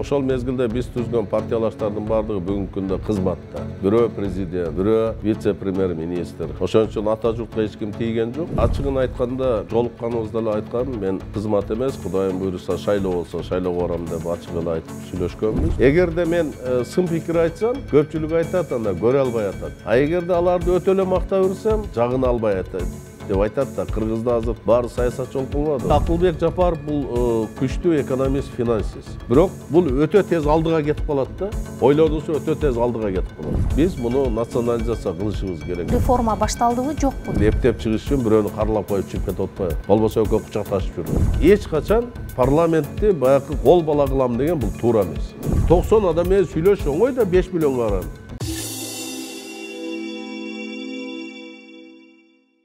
ошол мезгилде биз түзгөн партиялаштардын баардыгы бүгүнкү күндө кызматта. Бирөө президент, бирөө вице-премьер-министр. Ошон үчүн ата журтка эч ким тийген жок. Ачыгын айтканда, жолукканыбызда эле айткам, мен кызмат эмес, Кудайым буйруса шайлоо болсо шайлоого барам деп ачык эле айтып сүйлөшкөнбүз. Эгерде мен сын пикир айтсам, көпчүлүк айтат, анда көрө албай атат. А эгерде аларды өтө эле мактап берсем, жагына албай атат деп айтат да. Кыргызда азыр баары саясатчы болуп калбады. Акылбек Жапаров бул күчтүү экономист, финансист. Бирок бул өтө тез алдыга кетип калат да. Ойлонусу өтө тез алдыга кетип калат. Биз муну национализация кылышыбыз керек. Реформа башталдыбы, жокпу? Эптеп чыгыш үчүн бирөөнү карлап коюп чыгып кетип атпайбы? Болбосо экөө кучакташып жүрүп. Эч качан парламентти баягы кол бала кылам деген бул туура эмес. 90 адам менен сүйлөш оңой да 5 миллионго барам.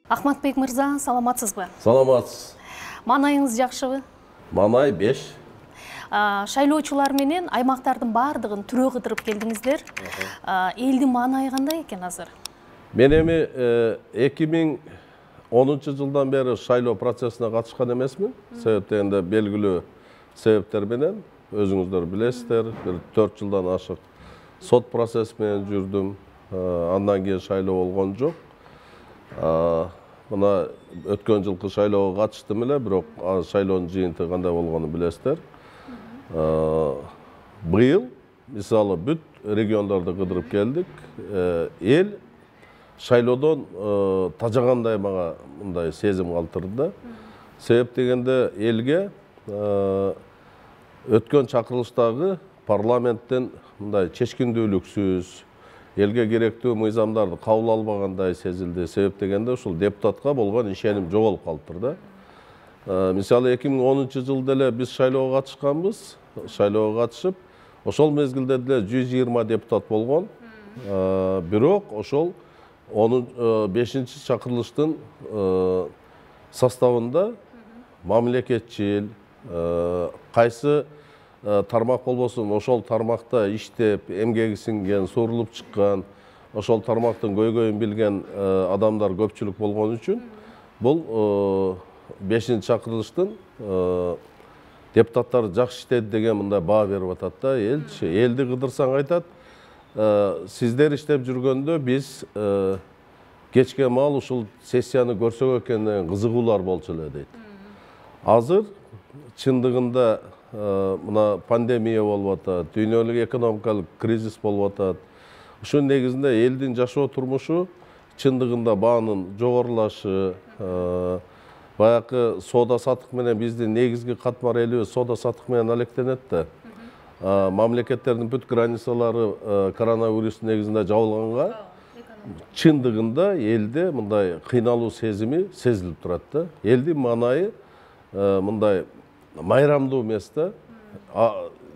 Ахматбек мырза, саламатсызбы? Саламатсыз. Маанайыңыз жакшыбы? Маанай 5. Шайлоочулар менен аймактардын баардыгын түрө кыдырып келдиңиздер. Элдин маанайы кандай экен азыр? Мен эми 2010 жылдан бери шайлоо процессине катышкан эмесмин. Себеп дегенде белгилүү себептер менен, өзүңүздөр билесиздер, 4 жылдан ашык сот процесси менен жүрдүм. Андан кийин шайлоо болгон жок. Мына өткөн жылкы шайлоого катыштым эле, бирок шайлоонун жыйынтыгы кандай болгонун билесиздер. Быйыл мисалы бүт региондорду кыдырып келдик. Эл шайлоодон тажагандай мага мындай сезим калтырды. Себеп дегенде элге өткөн чакырылыштагы парламенттен мындай чечкиндүүлүксүз, элге керектүү мыйзамдарды кабыл албагандай сезилди. Себеп дегенде ушул депутатка болгон ишеним жоголуп калыптыр да. Мисалы 2010 жылда эле биз шайлоого катышканбыз. Шайлоого катышып, ошол мезгилде деле 120 депутат болгон. Бирок ошол 5-чи чакырылыштын составында мамлекетчил, кайсы тармак болбосун, ошол тармакта иштеп, эмгеги сиңген, сурулуп чыккан, ошол тармактын көйгөйүн билген адамдар көпчүлүк болгон үчүн бул 5-чи чакырылыштын депутаттары жакшы иштеди деген мындай баа берип атат да. Элди кыдырсаң айтат, сиздер иштеп жүргөндө биз кечке маал ушул сессияны көрсөк экен, кызыгуулар болчу эле дейт. Азыр чындыгында мына пандемия болуп атат, дүйнөлүк экономикалык кризис болуп атат. Ушун негизинде элдин жашоо турмушу чындыгында баанын жогорулашы, баягы соода саттык менен биздин негизги катмар элибиз соода саттык менен алектенет да. Мамлекеттердин бүт границалары коронавирустун негизинде жабылганга чындыгында элде мындай кыйналуу сезими сезилип турат да. Элдин маанайы мындай майрамдуу эмес да.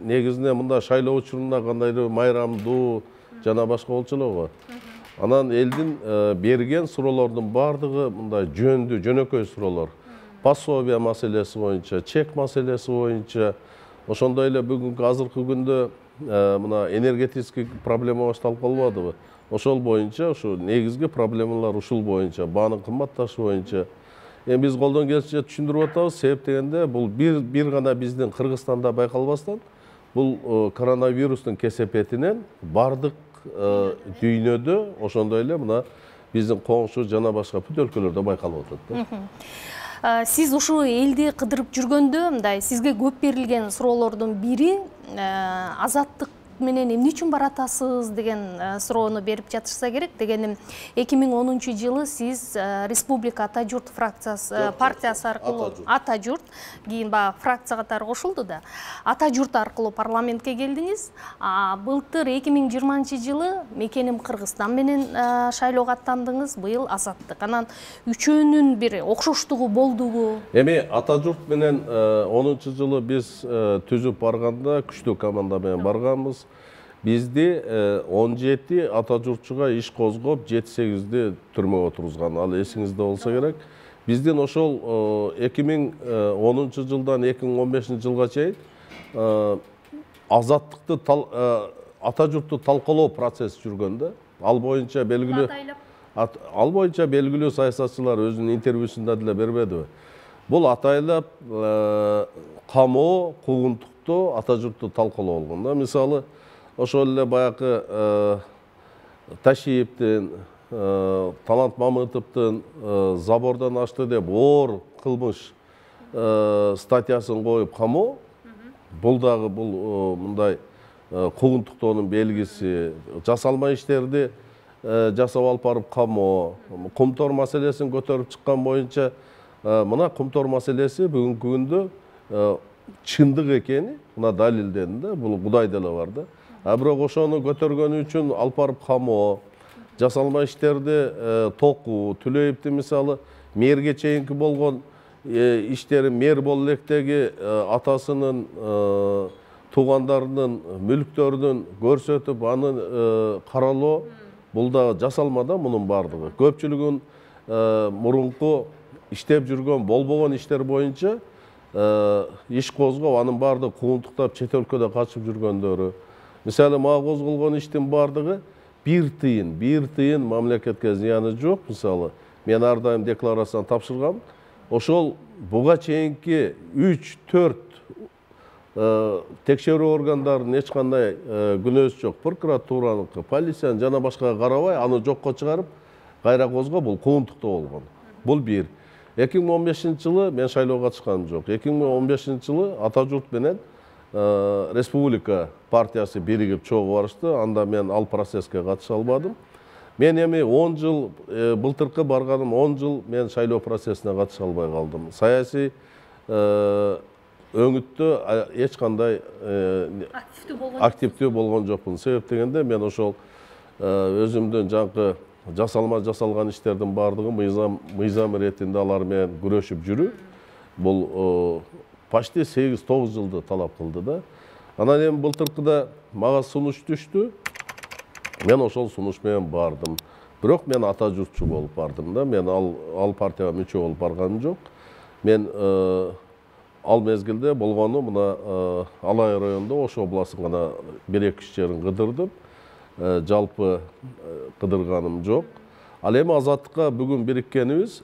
Негизинде мындай шайлоо учурунда кандайдыр майрамдуу жана башка болчу эле го. Анан элдин берген суроолордун баардыгы мындай жөндүү, жөнөкөй суроолор. Пособия маселеси боюнча, чек маселеси боюнча, ошондой эле бүгүнкү азыркы күндө мына энергетический проблема башталып калбадыбы? Ошол боюнча, ушу негизги проблемалар ушул боюнча, баанын кымбатташы боюнча. Биз колдон келишинче түшүндүрүп атабыз. Себеп дегенде бул бир гана биздин Кыргызстанда байкалбастан, бул коронавирустун кесепетинен бардык дүйнөдө, ошондой эле мына биздин коңшу жана башка бүт өлкөлөрдө байкалып атат да. Сиз ушул элди кыдырып жүргөндө, мындай сизге көп берилген суроолордун бири азаттык менен эмне үчүн баратасыз деген суроону берип жатышса керек. Дегеним 2010 жылы сиз Республика Ата журт фракциясы партиясы аркылуу Ата журт, кийин баа фракция катары кошулду да. Ата журт аркылуу парламентке келдиңиз. Былтыр 2020 жылы мекеним Кыргызстан менен шайлоого аттандыңыз, быйыл Азаттык. Анан үчөөнүн бир окшоштугу болдубу? Эми Ата журт менен 10 жылы биз түзүп барганда күчтүү команда менен барганбыз. Бизди 17 ата журтчуга иш козгоп, 7-8-ди түрмөгө отургузган. Ал эсиңизде болсо керек. Биздин ошол 2010 жылдан 2015 жылга чейин азаттыкты ата журтту талкалоо процесси жүргөн да. Ал боюнча белгилүү саясатчылар өзүнүн интервьюсунда деле бербедиби? Бул атайлап камоо, куугунтукту, ата журтту талкалоо болгон да. Мисалы, ошол эле баягы Ташиевдин, Талант Мамытовдун забордон ашты деп оор кылмыш статьясын коюп камоо. Бул дагы бул мындай куугунтуктоонун белгиси. Жасалма иштерди жасап алып барып камоо. Кумтор маселесин көтөрүп чыккан боюнча мына кумтор маселеси бүгүнкү күндө чындык экени мына далилденди да. Бул Кудай деле бар да. Бирок ошону көтөргөнү үчүн алып барып камоо, жасалма иштерди токуу, Төлөевдин мисалы мэрге чейинки болгон иштери мэр боло электеги атасынын туугандарынын мүлктөрүн көрсөтүп аны каралоо, бул да жасалма да мунун бардыгы. Көпчүлүгүн мурунку иштеп жүргөн болбогон иштер боюнча иш козгоп, анын бардыгы куугунтуктап чет өлкөдө качып жүргөндөрү. Мисалы, мага козголгон иштин бардыгы бир тыйын мамлекетке зыяны жок. Мисалы, мен ар дайым декларацияны тапшыргам. Ошол буга чейинки 3-4 текшерүү органдарынын эч кандай күнөөсү жок. Прокуратураныкы, полициянын жана башкага карабай, аны жокко чыгарып, кайра козгоп, бул куугунтуктоо болгон. Бул бир. 2015-жылы мен шайлоого катышканым жок. 2015-жылы Ата журт менен Республика партиясы биригип чогуу барышты. Анда мен ал процесске катыша албадым. Мен эми 10 жыл, былтыркы барганым 10 жыл мен шайлоо процессине катыша албай калдым. Саясий өңүттө эч кандай активдүү болгон жокмун. Себеп дегенде мен ошол өзүмдүн жанкы жасалган иштердин бардыгы мыйзам иретинде алар менен күрөшүп жүрүү. Бул почти 8-9 жылды талап кылды да. Анан эми былтыркыда мага сунуш түштү. Мен ошол сунуш менен бардым. Бирок мен ата журтчу болуп бардым да. Мен ал партияга мүчө болуп барганым жок. Мен ал мезгилде болгону мына Алай районунда Ош областынын гана 1-2 жерин кыдырдым. Жалпы кыдырганым жок. Ал эми Азаттыкка бүгүн бириккенибиз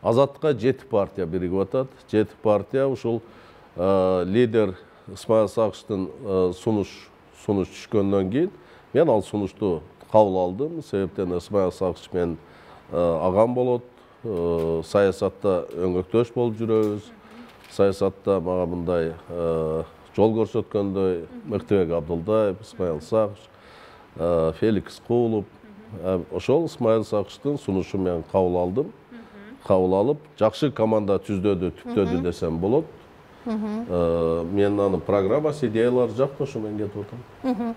Азаттыкка 7 партия биригип атат. 7 партия ушул лидер Исмаил Сакыштын сунуш түшкөндөн кийин мен ал сунушту кабыл алдым. Себептен Исмаил Сакыш мен агам болот. Саясатта өңөктөш болуп жүрөбүз. Саясатта мага мындай жол көрсөткөндөй Мыктыбек Абдулдаев, Исмаил Сакыш, Феликс Куулуп. Ошол Исмаил Сакыштын сунушун мен кабыл алдым. Кабыл алып, жакшы команда түптөдү десем болот. Мен анын программасы, идеялары жакты, ошо мен кетип атам.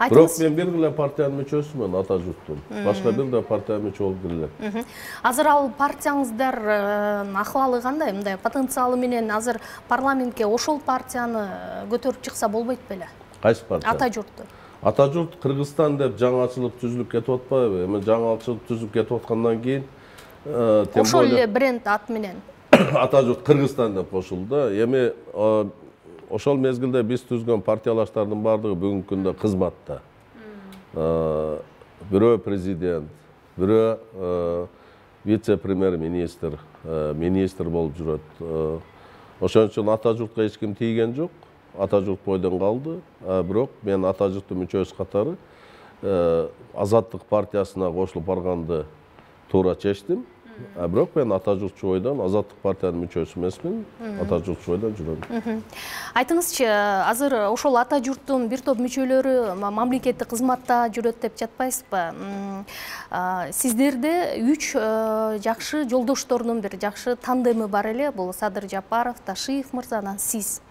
Бирок мен бир гана партиянын мүчөсүмүн, Ата журттун. Башка бир да партиянын мүчө болуп кирелем. Азыр ал партияңыздар акыбалы кандай? Мындай потенциалы менен азыр парламентке ошол партияны көтөрүп чыкса болбойт беле? Кайсы партия? Ата журтту. Ата журт Кыргызстан деп жаңы ачылып түзүлүп кетип атпайбы? Эми жаңы ачылып түзүлүп кетип аткандан кийин ошол эле бренд ат менен Ата журт Кыргызстан деп кошулду. Эми ошол мезгилде биз түзгөн партиялаштардын бардыгы бүгүнкү күндө кызматта. Бирөө президент, бирөө вице-премьер-министр, министр болуп жүрөт. Ошон үчүн Ата журтка эч ким тийген жок. Ата журт бойдон калды. Бирок мен Ата журттун мүчөсү катары Азаттык партиясына кошулуп барганды туура чечтим. Бирок мен Ата журтчу бойдон Азаттык партиянын мүчөсү эмесмин. Ата журтчу бойдон жүрөм. Айтыңызчы, азыр ошол Ата журттун бир топ мүчөлөрү мамлекеттик кызматта жүрөт деп жатпайсызбы? Сиздерде 3 жакшы жолдоштордун бир жакшы тандеми бар эле. Бул Садыр Жапаров, Ташиев мырза, анан сиз.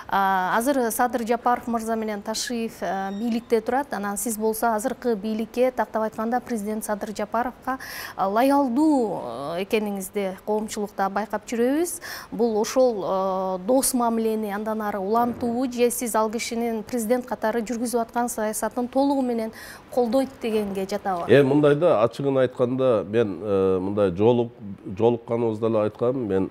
Азыр Садыр Жапаров мырза менен Ташиев бийликте турат. Анан сиз болсо азыркы бийликке, тактап айтканда президент Садыр Жапаровго лоялдуу экениңизди коомчулукта байкап жүрөбүз. Бул ошол дос мамилени андан ары улантуу же сиз ал кишинин президент катары жүргүзүп аткан саясатын толугу менен колдойт дегенге жатабы? Мындай да ачыгын айтканда мен мындай жолукканыбызда эле айткам, мен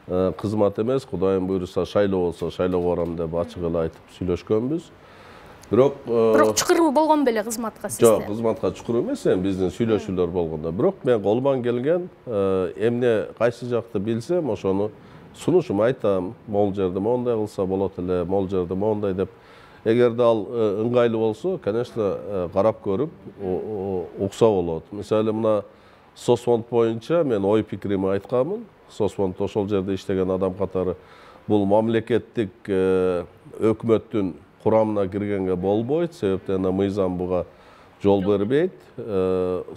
кызмат эмес, Кудайым буйруса шайлоо болсо шайлоого барам деп ачык эле айтып сүйлөшкөнбүз. Бирок чукур болгон беле кызматка сизде? Жок, кызматка чукур эмес, биздин сүйлөшүүлөр болгондо. Бирок мен колуман келген эмне кайсы жакты билсем, ошону сунушум айтам. Могул жерде моундай кылса болот эле, могул жерде моундай деп. Эгерде ал ыңгайлуу болсо, конечно, карап көрүп укса болот. Мисалы мына Соцфонд боюнча мен ой пикиримди айтканмын. Соцфонд ошол жерде иштеген адам катары бул мамлекеттик өкмөттүн курамына киргенге болбойт, себептен мыйзам буга жол бербейт.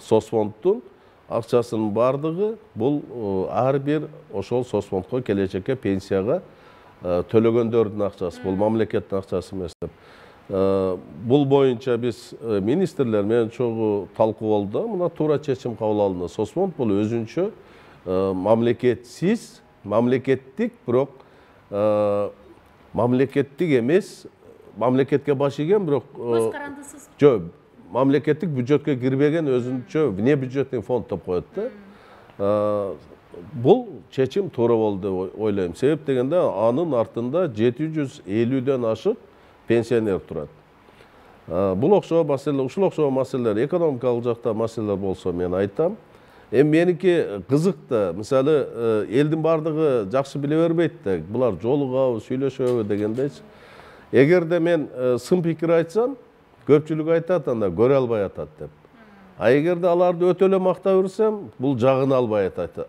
Соцфонддун акчасынын бардыгы бул ар бир ошол соцфондко келечекке пенсияга төлөгөндөрдүн акчасы, бул мамлекеттин акчасы эмес деп. Бул боюнча биз министрлер менен чогуу талкуу болду. Мына туура чечим кабыл алынды. Соцфонд бул өзүнчө мамлекетсиз, мамлекеттик, бирок мамлекеттик эмес, мамлекетке баш ийген, бирок Көз карандысыз. Жок, мамлекеттик бюджетке кирбеген өзүнчө вне бюджетный фонд деп коет да. Бул чечим туура болду деп ойлойм. Себеп дегенде анын артында 750ден ашык пенсионер турат. Бул окшоо маселе, ушул окшоо маселелер, экономикалык жакта маселелер болсо мен айтам. Меники кызык да, мисалы элдин бардыгы жакшы биле бербейт да, булар жолугабы, сүйлөшөбү дегендейчи. Эгерде мен сын пикир айтсам, көпчүлүк айтат, анда көрө албай атат деп. А эгерде аларды өтө эле макта берсем, бул жагын албай атат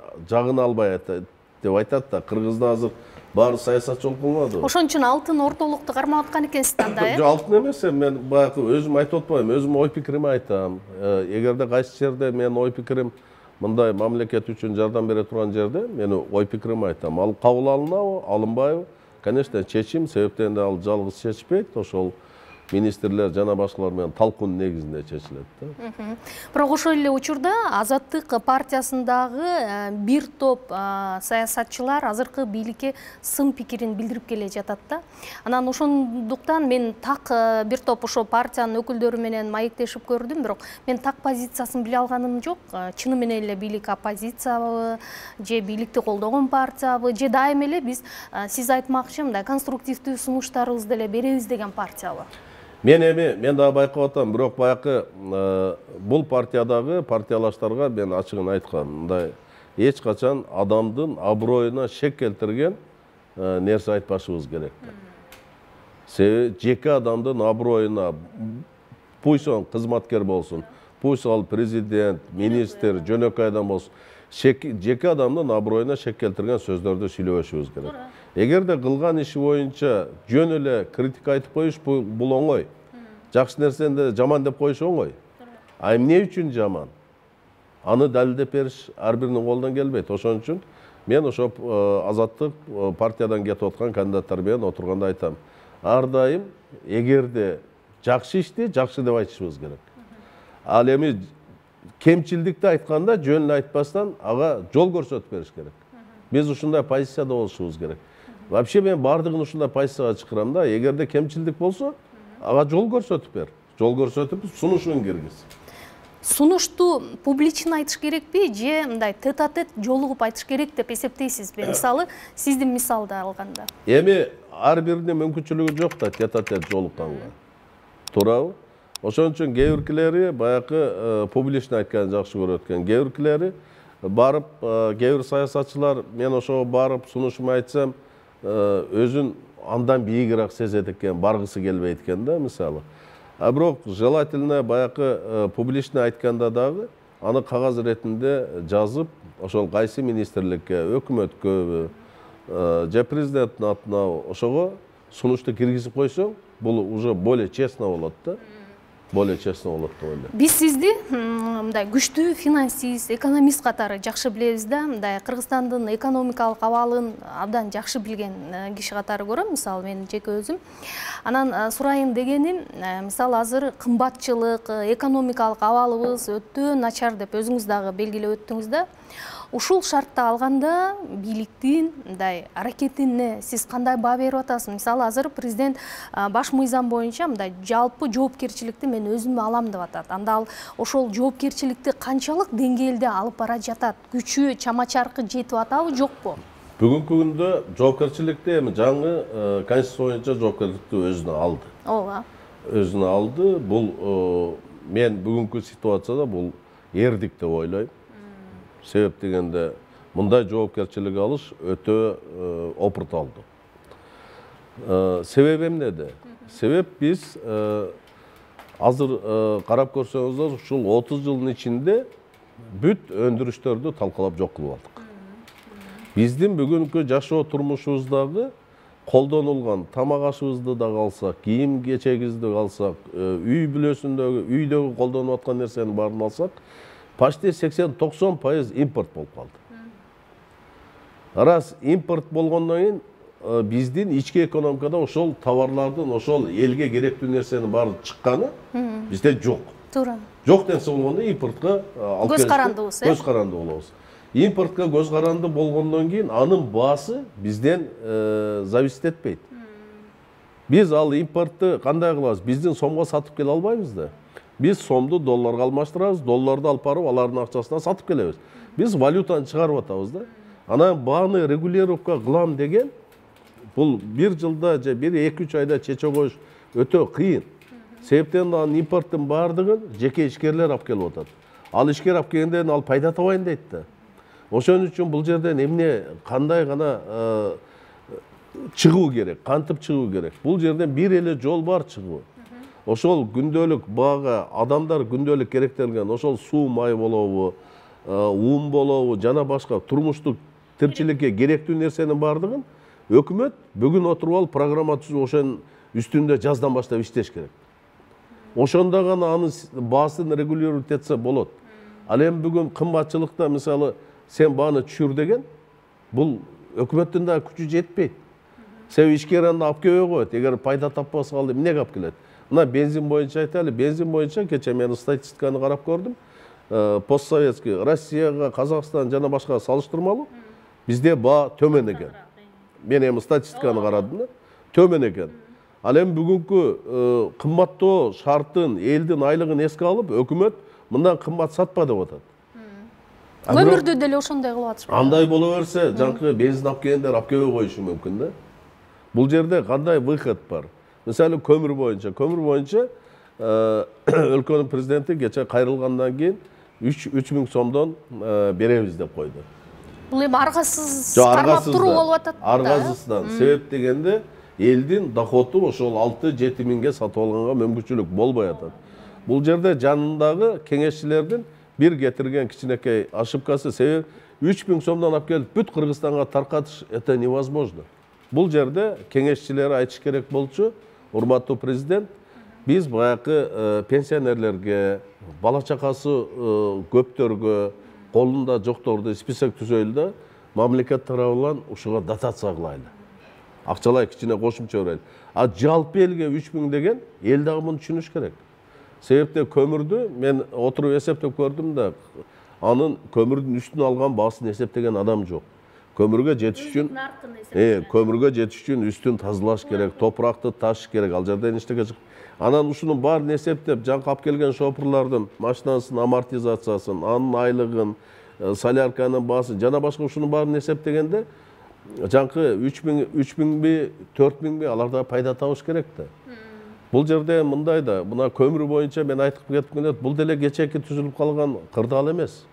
деп айтат да. Кыргызда азыр баары саясатчы болуп калмады. Ошон үчүн алтын ортолукту кармап аткан экенсиз анда, Жок, алтын эмес, мен баягы өзүм айтып атпайм, өзүм ой пикирими айтам. Эгерде кайсы жерде мен ой пикирим мындай мамлекет үчүн жардам бере турган жерде мен ой пикирими айтам. Ал кабыл алынабы, алынбайбы? Конечно, чечим, себептен ал жалгыз чечпейт, ошол министрлер жана башкалар менен талкуунун негизинде чечилет да. Бирок ошол эле учурда Азаттык партиясындагы бир топ саясатчылар азыркы бийликке сын пикирин билдирип келе жатат да. Анан ошондуктан мен так бир топ ошо партиянын өкүлдөрү менен маектешип көрдүм, бирок мен так позициясын биле алганым жок. Чыны менен эле бийлик оппозициябы, же бийликти колдогон партиябы, же дайым эле биз сиз айтмакчы мындай конструктивдүү сунуштарыбызды деле беребиз деген партиябы. Мен да байкап атам, бирок баягы бул партиядагы партиялаштарга мен ачыгын айткам, мындай эч качан адамдын аброюна шек келтирген нерсе айтпашыбыз керек. Себеби жеке адамдын аброюна, пусть он кызматкер болсун, пусть ал президент, министр, жөнөкөй адам болсун, жеке адамдын аброюна шек келтирген сөздөрдү сүйлөбөшүбүз керек. Эгерде кылган иши боюнча жөн эле критика айтып коюш бул оңой. Жакшы нерсени жаман деп коюш оңой. А эмне үчүн жаман? Аны далилдеп бериш ар биринин колунан келбейт. Ошон үчүн мен ошо Азаттык партиядан кетип аткан кандидаттар менен отурганда айтам. Ар дайым эгерде жакшы ишти жакшы деп айтышыбыз керек. Ал эми кемчилдикти айтканда жөн эле айтпастан ага жол көрсөтүп бериш керек. Биз ушундай позицияда болушубуз керек. Вообще мен бардыгын ушундай позицияга чакырам да. Эгерде кемчилдик болсо, ага жол көрсөтүп бер. Жол көрсөтүп, сунушун киргиз. Сунушту публично айтыш керекпи, же мындай тет-а-тет жолугуп айтыш керек деп эсептейсизби? Мисалы, сиздин мисалды алганда. Эми ар биринин мүмкүнчүлүгү жок да тет-а-тет жолукканга. Туурабы? Ошон үчүн кээ биркилери баягы публично айтканды жакшы көрөт экен. Кээ биркилери барып, кээ бир саясатчылар мен ошого барып сунушумду айтсам, өзүн андан бийигирээк сезет экен, баргысы келбейт экен да, мисалы. А бирок желательно баягы публично айтканда дагы аны кагаз иретинде жазып, ошол кайсы министрликке, өкмөткө, же президенттин атына ошого сунушту киргизип койсоң, бул уже более честно болот да. Более честно болот деп ойлойм. Биз сизди мындай күчтүү финансист, экономист катары жакшы билебиз да, мындай Кыргызстандын экономикалык абалын абдан жакшы билген киши катары көрөм, мисалы мен жеке өзүм. Анан сурайын дегеним, мисалы азыр кымбатчылык, экономикалык абалыбыз өтө начар деп өзүңүз дагы белгилеп өттүңүз да. Ушул шартта алганда бийликтин мындай аракетине сиз кандай баа берип атасыз? Мисалы азыр президент баш мыйзам боюнча мындай жалпы жоопкерчиликти мен өзүм алам деп атат. Анда ал ошол жоопкерчиликти канчалык деңгээлде алып бара жатат? Күчү, чама-чаркы жетип атабы, жокпу? Бүгүнкү күндө жоопкерчиликти эми жаңы конституция боюнча жоопкерчиликти өзүнө алды. Ооба. өзүнө алды. Бул мен бүгүнкү ситуацияда бул эрдик деп ойлойм. Себеп дегенде мындай жоопкерчилик алыш өтө опурталдуу. Себеп эмнеде? Себеп биз азыр карап көрсөңүздөр ушул 30 жылдын ичинде бүт өндүрүштөрдү талкалап жок кылып алдык. Биздин бүгүнкү жашоо турмушубуздагы колдонулган тамак ашыбызды да алсак, кийим кечегибизди алсак, үй бүлөсүндөгү, үйдөгү колдонуп аткан нерсенин баарын алсак, почти 80-90% импорт болуп калды. Раз импорт болгондон кийин биздин ички экономикада ошол товарлардын, ошол элге керектүү нерсенин баары чыкканы бизде жок. Туура. Жок нерсе болгондо импортко алып көз карандыбыз, көз каранды болобуз. Импортко көз каранды болгондон кийин анын баасы бизден зависит этпейт. Биз ал импортты кандай кылабыз? Биздин сомго сатып келе албайбыз да. Биз сомду долларга алмаштырабыз, долларды алып барып алардын акчасына сатып келебиз. Биз валютаны чыгарып атабыз да. Анан бааны регулировка кылам деген бул бир жылда же 1-2 айда чече коюш өтө кыйын. Себептен анын импорттун баардыгын жеке ишкерлер алып келип атат. Ал ишкер алып келгенден ал пайда табайын дейт да. Ошон үчүн бул жерден эмне кандай гана чыгуу керек, кантип чыгуу керек. Бул жерден бир эле жол бар чыгуу. Ошол күндөлүк бага адамдар күндөлүк керектелген, ошол суу май болобу, ун болобу, жана башка турмуштук тирчиликке керектүү нерсенин баардыгын өкмөт бүгүн отуруп алып программа түзүп ошонун үстүндө жаздан баштап иштеш керек. Ошондо гана анын баасын регулировать этсе болот. Ал эми бүгүн кымбатчылыкта мисалы сен бааны түшүр деген, бул өкмөттүн да күчү жетпейт. Себеби ишкер аны алып келбей коет. Эгер пайда таппаса калды, эмнеге алып келет? Мына бензин боюнча айтайлы, бензин боюнча кече мен статистиканы карап көрдүм. Постсоветский Россияга, Казакстан жана башка салыштырмалуу бизде баа төмөн экен. Мен эми статистиканы карадым да, төмөн экен. Ал эми бүгүнкү кымбаттоо шартын, элдин айлыгын эске алып, өкмөт мындан кымбат сатпа деп атат. Көмүрдү деле ошондой кылып атышпайбы? Андай боло берсе, жанкы бензин алып келгендер алып келбей коюшу мүмкүн да. Бул жерде кандай выход бар? Мисалы көмүр боюнча өлкөнүн президенти кече кайрылгандан кийин 3000 сомдон беребиз деп койду. Бул эми аргасыз кармап туруу болуп атат да. Аргасыздан. Себеп дегенде элдин доходу ошол 6-7 миңге сатып алганга мүмкүнчүлүк болбой атат. Бул жерде жанындагы кеңешчилердин бир кетирген кичинекей ошибкасы, себеп 3000 сомдон алып келип бүт Кыргызстанга таркатыш это невозможно. Бул жерде кеңешчилер айтыш керек болчу, урматтуу президент, биз баягы пенсионерлерге, бала чакасы көптөргө, колунда жокторду список түзөйлү да, мамлекет тарабынан ушуга дотация кылайлы. Акчалай кичине кошумча берели. А жалпы элге 3000 деген эл дагы муну түшүнүш керек. Себепте көмүрдү мен отуруп эсептеп көрдүм да, анын көмүрдүн үстүн алган баасын эсептеген адам жок. Көмүргө жетиш үчүн үстүн тазалаш керек, топуракты ташыш керек, ал жерден эчтеке чык. Анан ушунун баарын эсептеп, жанкы алып келген шопурлардын машинасынын амортизациясын, анын айлыгын, солярканын баасын, жана башка ушунун баарын эсептегенде, жанкы 3000 4000 аларда пайда табыш керек да. Бул жерде мындай да, мына көмүр боюнча мен айтып кеткендей, бул деле кечеки түзүлүп калган кырдаал эмес.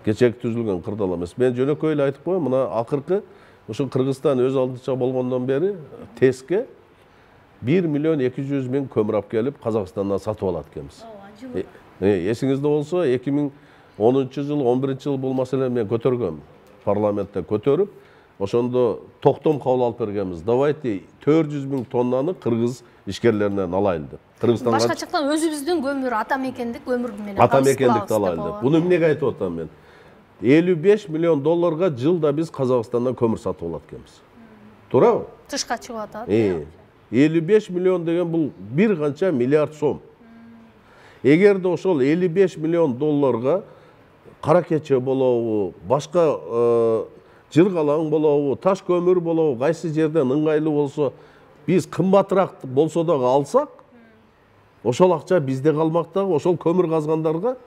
Кечеки түзүлгөн кырдаал эмес. Мен жөнөкөй эле айтып коеюн, мына акыркы ушу Кыргызстан өз алдынча болгондон бери теске 1.200.000 көмүр алып келип Казакстандан сатып алат экенбиз. Эсиңизде болсо 2010 жыл, 11 жыл бул маселени мен көтөргөм. Парламентте көтөрүп, ошондо токтом кабыл алып бергенбиз. Давайте 400.000 тоннаны кыргыз ишкерлеринен алайлы деп. Кыргызстанга башка жактан өзүбүздүн көмүр, атамекендик көмүр менен атамекендикти алайлы деп. Буну эмнеге айтып атам мен? 55 миллион долларга жылда биз Казакстандан көмүр сатып алат экенбиз. Туурабы? Тышка чыгып атат. 55 миллион деген бул бир канча миллиард сом. Эгерде ошол 55 миллион долларга кара кече болобу, башка жыргалаң болобу, таш көмүр болобу, кайсы жерден ыңгайлуу болсо, биз кымбатыраак болсо дагы алсак, ошол акча бизде калмак дагы, ошол көмүр казгандарга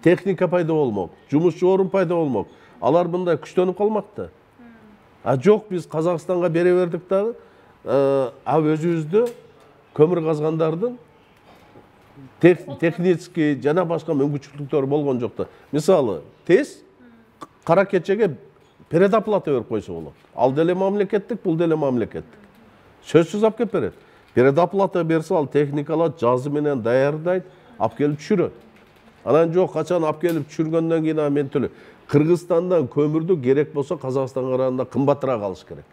техника пайда болмок, жумушчу орун пайда болмок. Алар мындай күчтөнүп калмак да. А жок, биз Казакстанга бере бердик дагы, өзүбүздө көмір қазғандардың технический жана башка мүмкүнчүлүктөрү болгон жок да. Мисалы, тез кара кечеге предоплата берип койсо болот. Ал деле мамлекеттик, бул деле мамлекеттик. Сөзсүз алып келип берет. Предоплата берсе ал техникалар жазы менен даярдайт, алып келип түшүрөт. Анан жок, качан алып келип түшүргөндөн кийин мен төлөйм. Кыргызстандан көмүрдү керек болсо Казакстанга караганда кымбатыраак алыш керек.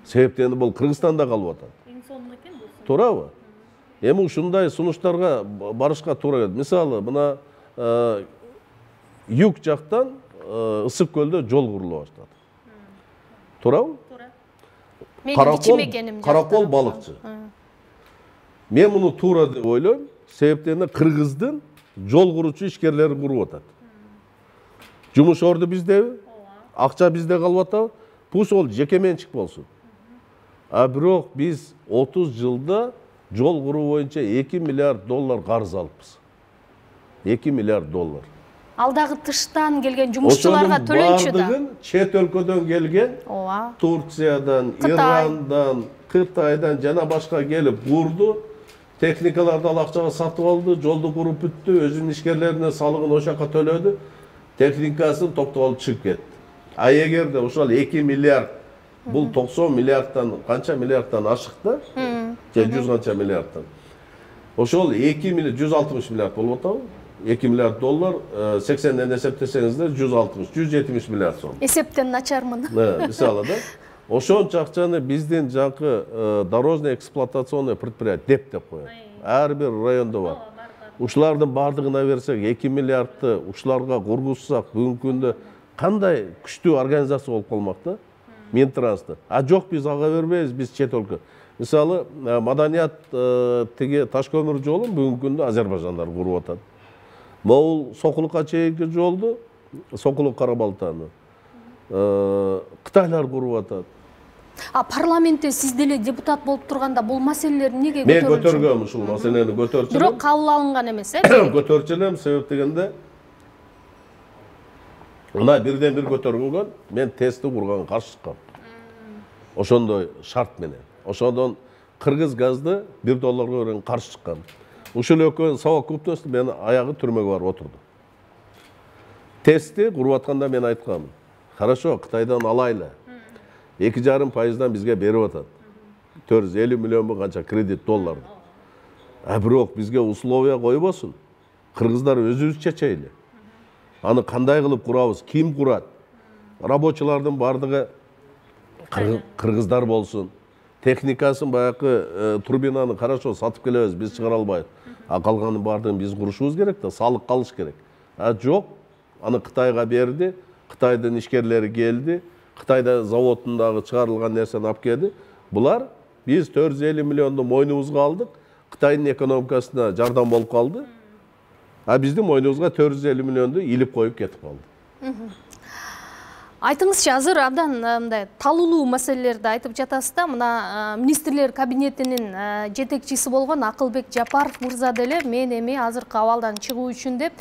Себептен бул Кыргызстанда калып атат. Эң сонун экен бул. Туурабы? Эми ушундай сунуштарга барышка туура келет. Мисалы, мына юг жактан Ысык көлдө жол курулуп баштады. Туурабы? Туура. Каракол балыкчы. Мен муну туура деп ойлойм. Себептен Кыргыздын жол куручу ишкерлери куруп атат. Жумуш орду биздеби? Акча бизде калып атабы? Пусть ол жеке менчик болсун. А бирок биз 30 жылда жол куруу боюнча 2 миллиард доллар карыз алыппыз. 2 миллиард доллар. Ал дагы тыштан келген жумушчуларга төлөнчү да. Бардыгын чет өлкөдөн келген, Турциядан, Ирандан, Кытайдан жана башка келип курду. Техникаларды ал акчага сатып алды, жолду куруп бүттү, өзүнүн ишкерлерине салыгын ошака төлөдү. Техникасын топтоп алып чыгып кетти. А эгерде ошол 2 миллиард, бул 90 миллиардтан, канча миллиардтан ашык да? Же 100 канча миллиардтан. Ошол 2 миллиард, 160 миллиард болуп атабы? 2 миллиард доллар, 80-ден эсептесеңиздер 160, 170 миллиард сом. Эсептен начармын. Мисалы да. Ошончо акчаны биздин жанкы дорожный эксплуатационный предприятие деп коет. Ар бир райондо бар. Ушулардын бардыгына берсек, 2 миллиардты ушуларга кургузсак, бүгүнкү күндө кандай күчтүү организация болуп калмак да? Минтрансты. А жок, биз ага бербейбиз, биз чет өлкө. Мисалы, маданият тиги таш көмүр жолун бүгүнкү күндө Азербайжандар куруп атат. Могул Сокулукка чейинки жолду, Сокулук Карабалтаны Кытайлар куруп атат. А парламентте сиз деле депутат болуп турганда бул маселелер эмнеге көтөрүлчү? Мен көтөргөм ушул маселени, көтөрчү. Бирок кабыл алынган эмес, Көтөрчү элем, себеп дегенде мына бирден бир көтөргөнгөн, мен тести курганга каршы чыккам. Ошондой шарт менен. Ошондон кыргыз газды $1 берген каршы чыккам. Ушул экөөнүн совокупности мен аягы түрмөгө барып отурду. Тести куруп атканда мен айткам. Хорошо, Кытайдан алайлы. 2,5% бизге берип атат. 450 миллион канча кредит долларды. А бирок бизге условия койбосун. Кыргыздар өзүбүз чечейли. Аны кандай кылып курабыз, ким курат? Рабочылардын бардыгы кыргыздар болсун. Техникасын баягы турбинаны хорошо сатып келебиз, биз чыгара албайбыз. А калганын бардыгын биз курушубуз керек да, салык калыш керек. А жок, аны Кытайга берди. Кытайдын ишкерлери келди. Кытайда заводундагы чыгарылган нерсени алып келди. Булар биз 450 миллионду мойнубузга алдык. Кытайдын экономикасына жардам болуп калды. А биздин мойнубузга 450 миллионду илип коюп кетип калды. Айтыңызчы, азыр абдан мындай талуулуу маселелерди айтып жатасыз да. Мына министрлер кабинетинин жетекчиси болгон Акылбек Жапаров мырза деле мен эми азыркы абалдан чыгуу үчүн деп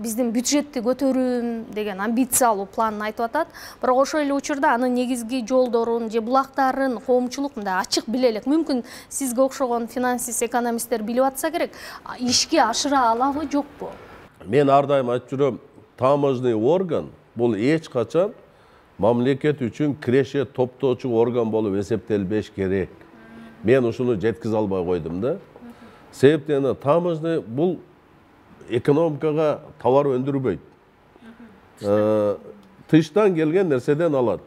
биздин бюджетти көтөрүүм деген амбициялуу планын айтып атат. Бирок ошол эле учурда анын негизги жолдорун же булактарын коомчулук мындай ачык биле элек. Мүмкүн сизге окшогон финансист, экономисттер билип атса керек. Ишке ашыра алабы, жокпу? Мен ар дайым айтып жүрөм, таможный орган бул эч качан мамлекет үчүн киреше топтоочу орган болуп эсептелбеш керек. Мен ушуну жеткизе албай койдум да. Себептен таможный бул экономикага товар өндүрбөйт. Тыштан келген нерседен алат.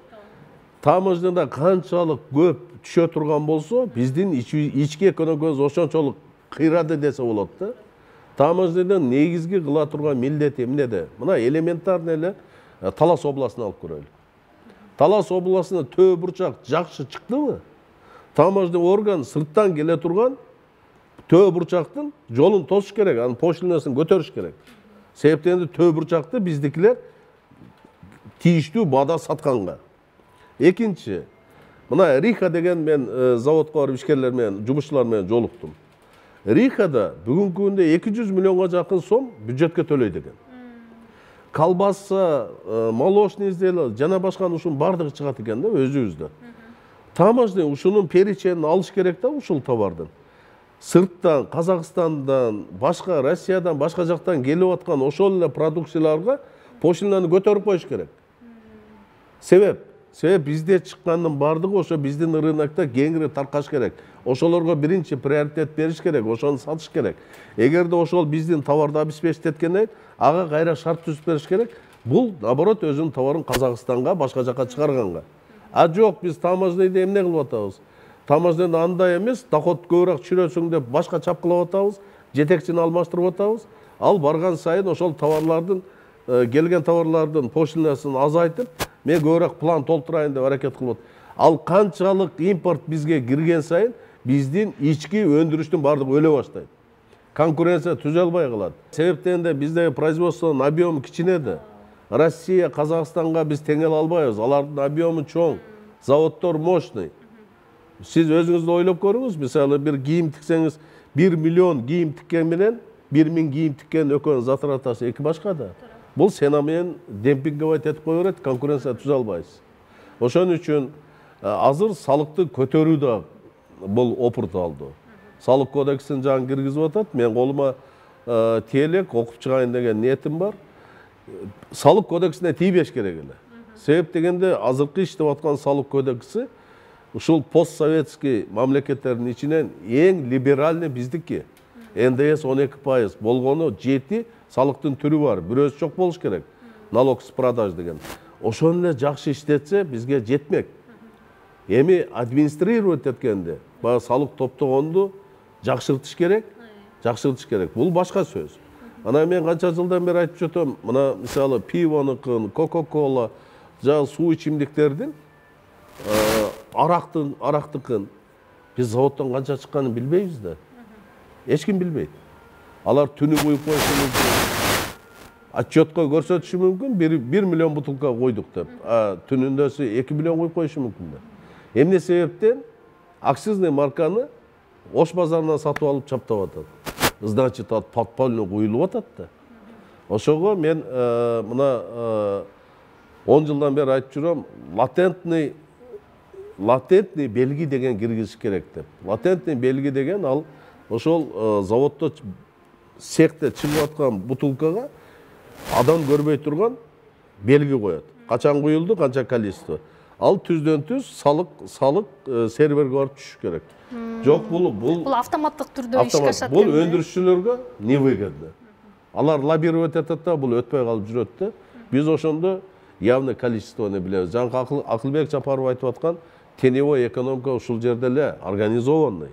Таможняда канчалык көп түшө турган болсо, биздин ички экономикабыз ошончолук кыйрады десе болот да. Таможнядан негизги кыла турган милдети эмнеде? Мына элементарный эле Талас областын алып көрөлү. Талас областына төө бурчак жакшы чыктыбы? Таможный орган сырттан келе турган төө бурчактын жолун тосуш керек, анын пошлинасын көтөрүш керек. Себептен төө бурчакты биздикилер тийиштүү баада сатканга. Экинчи, мына Риха деген мен заводко барып ишкерлер менен, жумушчулар менен жолуктум. Рихада бүгүнкү күндө 200 миллионго жакын сом бюджетке төлөйт экен. Колбаса, молочный изделия, жана башканын ушунун бардыгы чыгат экен да өзүбүздө. Таможный ушунун переченин алыш керек да ушул товардын. сырттан, Казакстандан, башка Россиядан, башка жактан келип аткан ошол эле продукцияларга пошлинаны көтөрүп коюш керек. Себеп бизде чыккандын бардыгы ошо биздин рынокто кеңири таркаш керек. Ошолорго биринчи приоритет бериш керек, ошону сатыш керек. Эгерде ошол биздин товарды обеспечить ага кайра шарт түзүп бериш керек. Бул наоборот өзүнүн товарын Казакстанга, башка жака чыгарганга. А жок, биз таможняда эмне кылып атабыз? Таможняда андай эмес, доход көбүрөөк түшүрөсүң деп башка чапкылап атабыз, жетекчини алмаштырып атабыз. Ал барган сайын ошол товарлардын келген товарлардын пошлинасын азайтып, мен көбүрөөк план толтурайын деп аракет кылып атат. Ал канчалык импорт бизге кирген сайын биздин ички өндүрүштүн бардыгы өлө баштайт. Конкуренция түзө албай калат. Себептен де биздеги производствонун объему кичине да. Россия, Казакстанга биз теңеле албайбыз. Алардын объему чоң, заводдор мощный. Сиз өзүңүздү ойлоп көрүңүз, мисалы бир кийим тиксеңиз, 1 миллион кийим тиккен менен 1000 кийим тиккен экөөнүн затратасы эки башка да. Бул сена менен демпингге этип кое берет, конкуренция түзө албайсыз. Ошон үчүн азыр салыкты көтөрүү да бул опурталды. Салык кодексин жаңы киргизип атат. Мен колума тиелек окуп чыгайын деген ниетим бар. Салык кодексине тийбеш керек эле. Себеп дегенде азыркы иштеп аткан салык кодекси ушул постсоветский мамлекеттердин ичинен эң либеральный биздики. НДС 12% болгону 7 салыктын түрү бар. Бирөөсү жок болуш керек. Налог с продаж деген. Ошону эле жакшы иштетсе бизге жетмек. Эми администрировать эткенде баягы салык топтогонду жакшыртыш керек. Бул башка сөз. Ана мен канча жылдан бери айтып жатам, мына мисалы пивонукун, кока-кола, жаа суу ичимдиктердин, арактыкын биз заводдон канча чыкканын билбейбиз да. Эч ким билбейт. Алар түнү коюп коюшу мүмкүн. Отчетко көрсөтүшү мүмкүн, 1 миллион бутылка койдук деп. Түнүндөсү 2 миллион коюп коюшу мүмкүн да. Эмне себептен акцизный марканы Ош базарынан сатып алып чаптап атат. Значит, подпольно куюлуп атат да. Ошого мен мына 10 жылдан бери айтып жүрөм, латентный белги деген киргизиш керек деп. Латентный белги деген ал ошол заводдо цехте чыгып аткан бутылкага адам көрбөй турган белги коет. Качан куюлду, канча количество. Ал түздөн түз салык серверге барып түшүш керек. Жок, бул автоматтык түрдө ишке ашат. Бул өндүрүшчүлөргө невыгодно. Алар лоббировать этет да, бул өтпөй калып жүрөт да. Биз ошондо явный количествону билебиз. Жаңы Акылбек Жапаров айтып аткан теневой экономика ушул жерде эле организованный.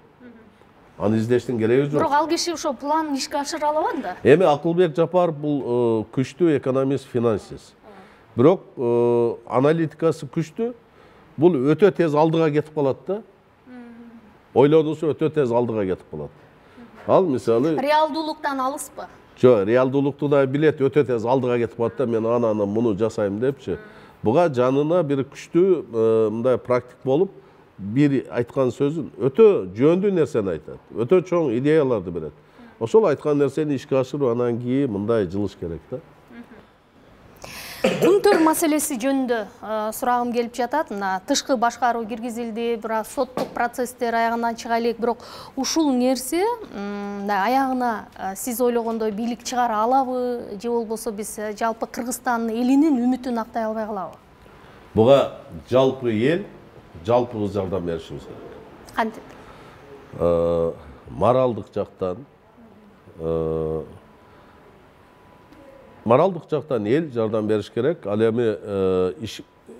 Аны издештин кереги жок. Бирок ал киши ошо план ишке ашыра алабы да? Эми Акылбек Жапаров бул күчтүү экономист, финансист. Бирок аналитикасы күчтүү. Бул өтө тез алдыга кетип калат да. Ойлонуусу өтө тез алдыга кетип калат. Ал мисалы реалдуулуктан алыспы? Жок, реалдуулукту да билет, өтө тез алдыга кетип калат да, мен ананы муну жасайм депчи. Буга жанына бир күчтүү мындай практик болуп, бир айткан сөзүн өтө жөндүү нерсени айтат. Өтө чоң идеяларды берет. Ошол айткан нерсени ишке ашырып, анан кийин мындай жылыш керек да. Кумтөр маселеси жөнүндө сурагым келип жатат. Тышкы башкаруу киргизилди, бирок соттук процесстер аягынан чыга элек, бирок ушул нерсе аягына сиз ойлогондой бийлик чыгара алабы, же болбосо биз жалпы Кыргызстан элинин үмүтүн актай албай калабы? Буга жалпы эл, жалпыбыз жардам беришибиз керек. Кантип? Моралдык жактан эл жардам бериш керек. Ал эми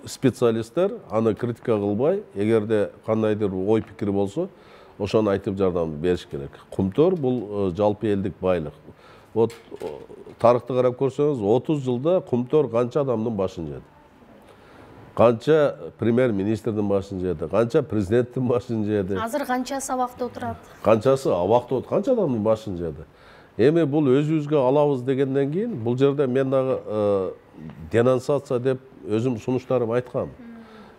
специалисттер аны критика кылбай, эгерде кандайдыр ой пикири болсо, ошону айтып жардам бериш керек. Кумтөр бул жалпы элдик байлык. Вот тарыхты карап көрсөңүз, 30 жылда Кумтөр канча адамдын башын жеди. Канча премьер-министрдин башын жеди, канча президенттин башын жеди. Азыр канчасы абакта отурат? Канчасы абакта отурат, канча адамдын башын жеди. Эми бул өзүбүзгө алабыз дегенден кийин, бул жерде мен дагы денонсация деп өзүм сунуштарым айткам.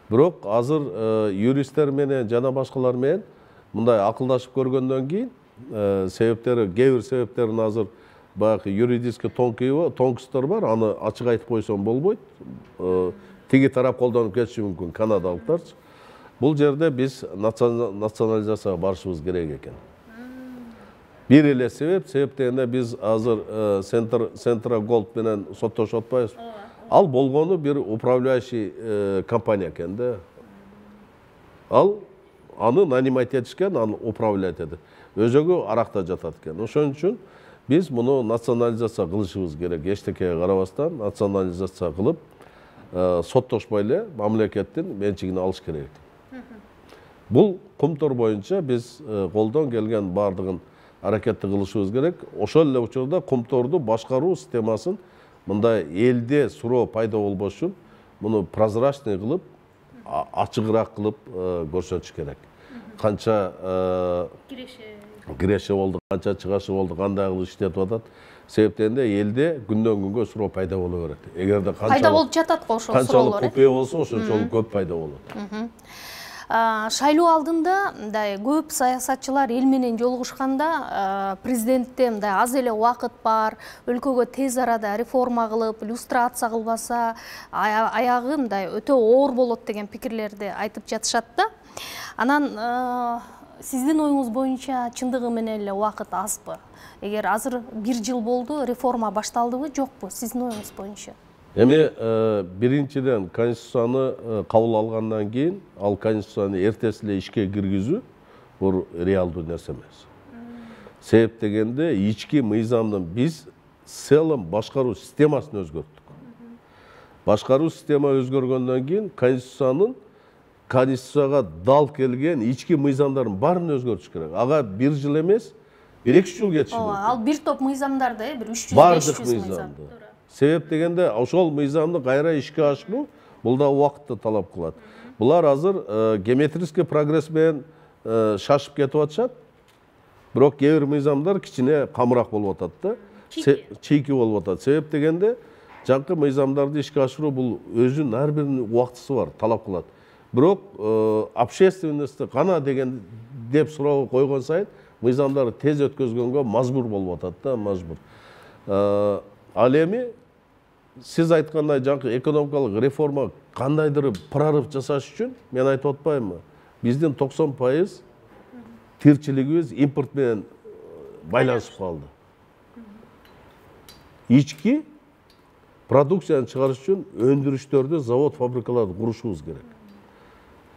Бирок азыр юристтер менен жана башкалар менен мындай акылдашып көргөндөн кийин, кээ бир себептерин азыр баягы юридический тонкостор бар, аны ачык айтып койсом болбойт. Тиги тарап колдонуп кетиши мүмкүн, канадалыктарчы. Бул жерде биз национализацияга барышыбыз керек экен. Bir ele sebep degенде biz azır Centra Gold менен соттошуп атпайбыз. Ал болгону bir управляющий компания экен да. Ал аны нанимать этишкен, аны управлять этет. Өзөгү аракта жатат экен. Ошон үчүн biz bunu nasionalizatsiya kılışımız gerek. Eştekeye karabastan nasionalizatsiya kılıp sottошпай эле мамлекеттин менчигине алыш керек. Бул кумтор боюнча biz колдон келген бардыгын аракетти кылышыбыз керек. Ошол эле учурда кумторду башкаруу системасын мындай элде суроо пайда болбош үчүн муну прозрачный кылып, ачыгыраак кылып көрсөтүш керек. Канча киреше болду, канча чыгашы болду, кандай кылып иштетип атат. Себептен элде күндөн күнгө суроо пайда боло берет. Эгерде пайда болуп жатат го ошол суроолор. Канчалык купуя болсо, ошончолук көп пайда болот. Шайлоо алдында мындай көп саясатчылар эл менен жолугушканда президентте мындай аз эле убакыт бар, өлкөгө тез арада реформа кылып, иллюстрация кылбаса, аягы мындай өтө оор болот деген пикирлерди айтып жатышат да. Анан сиздин оюңуз боюнча чындыгы менен эле убакыт азбы? Эгер азыр 1 жыл болду, реформа башталдыбы, жокпу сиздин оюңуз боюнча? Эми биринчиден конституцияны кабыл алгандан кийин, ал конституцияны эртеси эле ишке киргизүү бул реалдуу нерсе эмес. Себеп дегенде ички мыйзамдын биз целом башкаруу системасын өзгөрттүк. Башкаруу система өзгөргөндөн кийин конституцияга дал келген ички мыйзамдардын баарын өзгөртүш керек. Ага 1 жыл эмес, 1-2 жыл кетиши керек. Ал бир топ мыйзамдарды, бир 300-500 мыйзам. Себеп дегенде ошол мыйзамды кайра ишке ашыруу бул да убакытты талап кылат. Булар азыр геометрический прогресс менен шашып кетип атышат. Бирок кээ бир мыйзамдар кичине камыраак болуп атат да. Чийки болуп атат. Себеп дегенде жаңкы мыйзамдарды ишке ашыруу бул өзүнүн ар биринин убактысы бар, талап кылат. Бирок общественностьты кана деген деп суроо койгон сайын мыйзамдарды тез өткөзгөнгө мажбур болуп атат да, мажбур. Ал эми сиз айткандай жаңкы экономикалык реформа кандайдыр прорыв жасаш үчүн мен айтып атпаймынбы? Биздин 90% тирчилигибиз импорт менен байланышып калды. Ички продукцияны чыгарыш үчүн өндүрүштөрдү, завод, фабрикаларды курушубуз керек.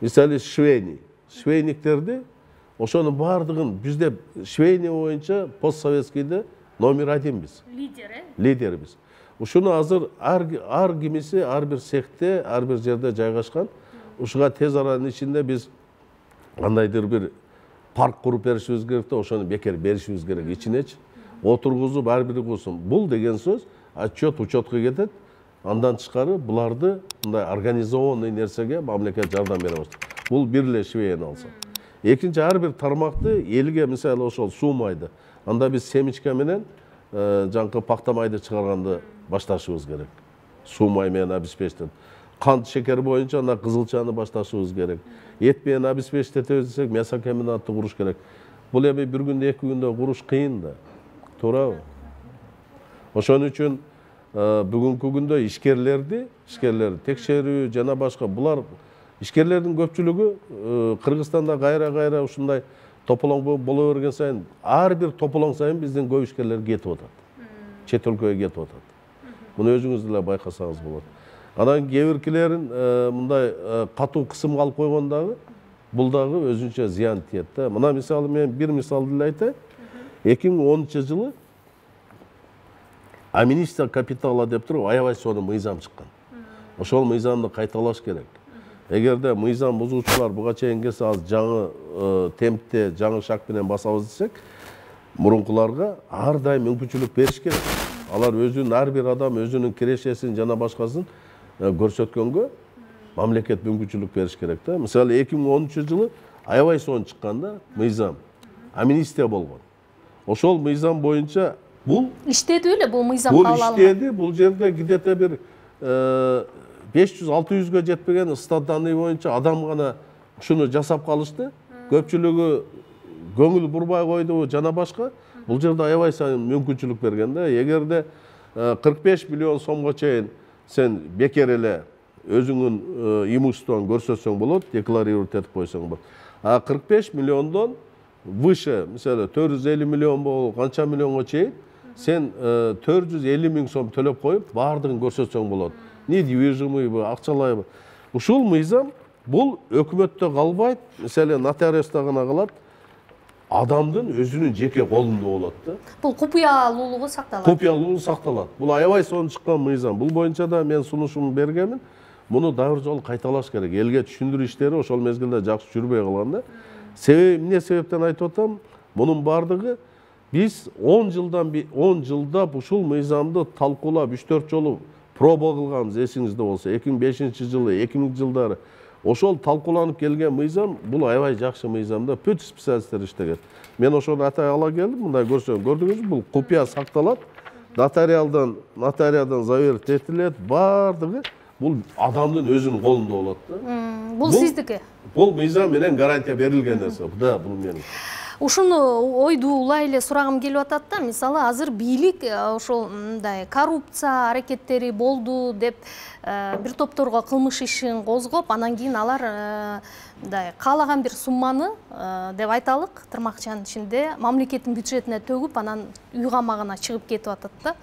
Мисалы швейниктерди, ошонун бардыгын бизде швейный боюнча постсоветскийде номер 1 биз. Лидер биз. Ушуну азыр ар кимиси, ар бир цехте, ар бир жерде жайгашкан. Ушуга тез аранын ичинде биз кандайдыр бир парк куруп беришибиз керек да, ошону бекер беришибиз керек ичинечи. Отургузуп ар бири кылсын. Бул деген сөз учетко кетет. Андан тышкары буларды мындай организованный нерсеге мамлекет жардам бере баштайт. Бул бир эле швейни алса. Экинчи ар бир тармакты элге мисалы ошол суу майды. Анда биз семечка менен жаңкы пакта майды чыгарганды башташыбыз керек. Суу май менен обеспечтен. Кант, шекер боюнча анда кызылчаны башташыбыз керек. Эт менен обеспечтетебиз десек, мясо комбинатты куруш керек. Бул эми бир күндө, 2 күндө куруш кыйын да. Туурабы? Ошон үчүн бүгүнкү күндө ишкерлерди текшерүү жана башка булар ишкерлердин көпчүлүгү Кыргызстанда кайра ушундай тополоң боло берген сайын, ар бир тополоң сайын биздин көп ишкерлер кетип атат. Чет өлкөгө кетип атат. Муну өзүңүз деле байкасаңыз болот. Анан кээ биркилерин мындай катуу кысымга алып койгондагы бул дагы өзүнчө зыян тиет да. Мына мисалы мен бир мисалды эле айтайын. 2010-жылы амнистия капитала деп туруп аябай сонун мыйзам чыккан. Ошол мыйзамды кайталаш керек. Эгерде мыйзам бузуучулар буга чейин келсе аз жаңы темпте, жаңы шак менен басабыз десек, мурункуларга ар дайым мүмкүнчүлүк бериш керек. Алар өзүнүн ар бир адам өзүнүн кирешесин жана башкасын көрсөткөнгө мамлекет мүмкүнчүлүк бериш керек да. Мисалы 2013-жылы аябай сонун чыккан да мыйзам. Амнистия болгон. Ошол мыйзам боюнча бул иштеди эле бул мыйзам кабыл алынган. Бул иштеди, бул жерде где-то бир 500-600гө жетпеген стат данный боюнча адам гана ушуну жасап калышты. Көпчүлүгү көңүл бурбай койду жана башка. Бул жерде аябай сайын мүмкүнчүлүк берген да. Эгерде 45 миллион сомго чейин сен бекер эле өзүңүн имуществоң көрсөтсөң болот, декларировать этип койсоң болот. А 45 миллиондон выше, mesela 450 milyon bol, kança milyonga çeyip, sen 450 ming so'm төлөп koyup, bardığın görsetsen болады. Недвижимый, акчалай. Ушул мыйзам, бұл өкмөттө калбайт, mesela нотариуста гана калат, адамдын өзүнүн жеке колунда болот да. Бул купуялуулугу сакталат. Купуялуулугу сакталат. Бул аябай сонун чыккан мыйзам. Бул боюнча да мен сунушумду бергенмин. Муну дагы жолу кайталаш керек. Элге түшүндүрүү иштери ошол мезгилде жакшы жүрбөй калган да. Себеби эмне себептен айтып атам? Мунун бардыгы биз 10 жылда ушул мыйзамды талкуулап 3-4 жолу проба кылганбыз, эсиңизде болсо. 2005-жылы, 2000-жылдары ошол талкууланып келген мыйзам, бул аябай жакшы мыйзам да, бүт специалисттер иштеген. Мен ошону атай ала келдим, мындай көрдүңүзбү, бул купуя сакталат, нотариалдан заверить этилет, бардыгы бул адамдын өзүнүн колунда болот да. Бул сиздики. Бул мыйзам менен гарантия берилген нерсе. Да, бул менин. Ушуну ойду улай эле сурагым келип атат да, мисалы азыр бийлик ошол мындай коррупция аракеттери болду деп бир топторго кылмыш ишин козгоп, анан кийин алар мындай каалаган бир сумманы деп айталык, тырмакчанын ичинде мамлекеттин бюджетине төгүп, анан үй камагына чыгып кетип атат да.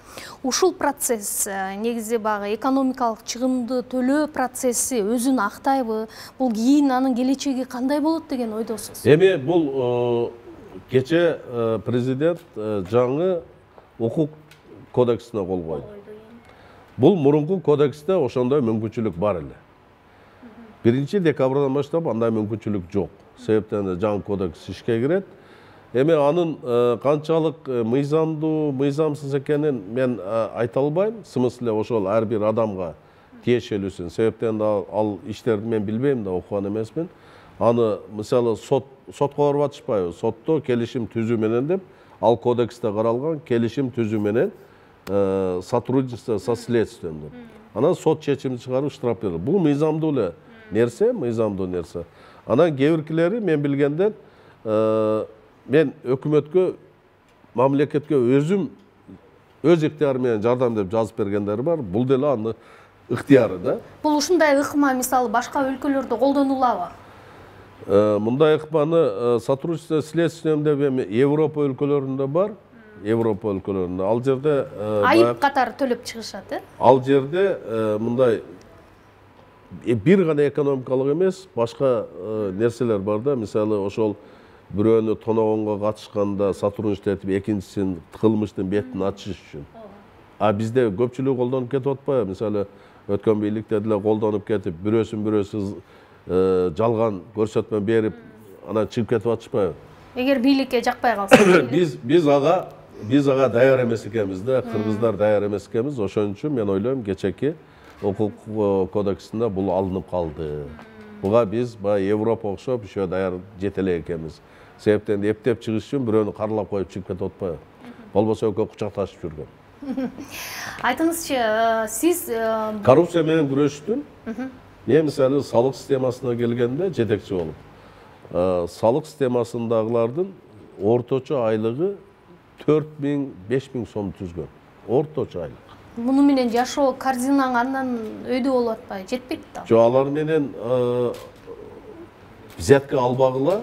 Ушул процесс негизи багы экономикалык чыгымды төлөө процесси өзүн актайбы? Бул кийин анын келечеги кандай болот деген ойдосуз? Эми бул кече президент жаңы укук кодексине кол койду. Бул мурунку кодексте ошондой мүмкүнчүлүк бар эле. 1-декабрдан баштап андай мүмкүнчүлүк жок. Себептен жаңы кодекс ишке кирет. Эми анын канчалык мыйзамсыз экенин мен айта албайм. В смысле ошол ар бир адамга тиешелүүсүн. Себептен ал иштерди мен билбейм да, окуган эмесмин. Аны мисалы сотко барып атышпайбы? Сотто келишим түзүү менен деп, ал кодексте каралган келишим түзүү менен сотрудничество со следствием деп. Анан сот чечим чыгарып штраф берди. Бул мыйзамдуу эле нерсе, Анан кээ-биркилери мен билгенден мен өкмөткө, мамлекетке өзүм өз ыктыярым менен жардам деп жазып бергендери бар. Бул деле аны ыктыяры да. Бул ушундай ыкма мисалы башка өлкөлөрдө колдонулабы? Мындай ыкманы сотрудничество с следствием деп Европа өлкөлөрүндө бар. Европа өлкөлөрүндө. Ал жерде айып катары төлөп чыгышат, Ал жерде мындай бир гана экономикалык эмес, башка нерселер бар да. Мисалы ошол бирөөнү тоногонго катышканда сотрудничество этип, экинчисин кылмыштын бетин ачыш үчүн. А бизде көпчүлүгү колдонуп кетип атпайбы? Мисалы өткөн бийликте деле колдонуп кетип, бирөөсү жалган көрсөтмө берип, анан чыгып кетип атышпайбы? Эгер бийликке жакпай калса. Биз ага даяр эмес экенбиз да, кыргыздар даяр эмес экенбиз. Ошон үчүн мен ойлойм, кечеки укук кодексинде бул алынып калды. Буга биз Европа окшоп еще даяр жете элек экенбиз. Себептен эптеп чыгыш үчүн бирөөнү каралап коюп чыгып кетип атпайбы? Болбосо экөө кучакташып жүргөн. Айтыңызчы, сиз коррупция менен күрөштүн мисалы салык системасына келгенде жетекчи болуп. Салык системасындагылардын орточо айлыгы 4.000–5.000 сом түзгөн. Орточо айлык. Муну менен жашоо корзинаң андан өйдө болуп атпайбы? Жетпейт да. Жок, алар менен взятка албагыла,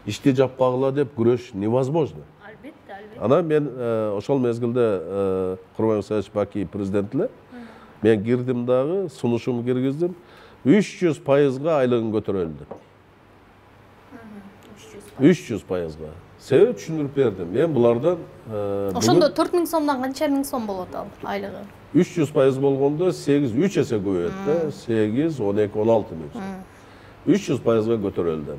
ишти жаппагыла деп күрөш невозможно. Албетте. Анан мен ошол мезгилде Курманбек Саидович Бакиев президент эле, мен кирдим дагы, сунушумду киргиздим. 300%га айлыгын көтөрөлдү деп. 300%га. Себеби түшүндүрүп бердим. Мен булардан ошондо 4.000 сомдон канча миң сом болот ал айлыгы? 300% болгондо 3 эсе көбөйөт да. 8, 12, 16 миң сом. 300%га көтөрөлдү.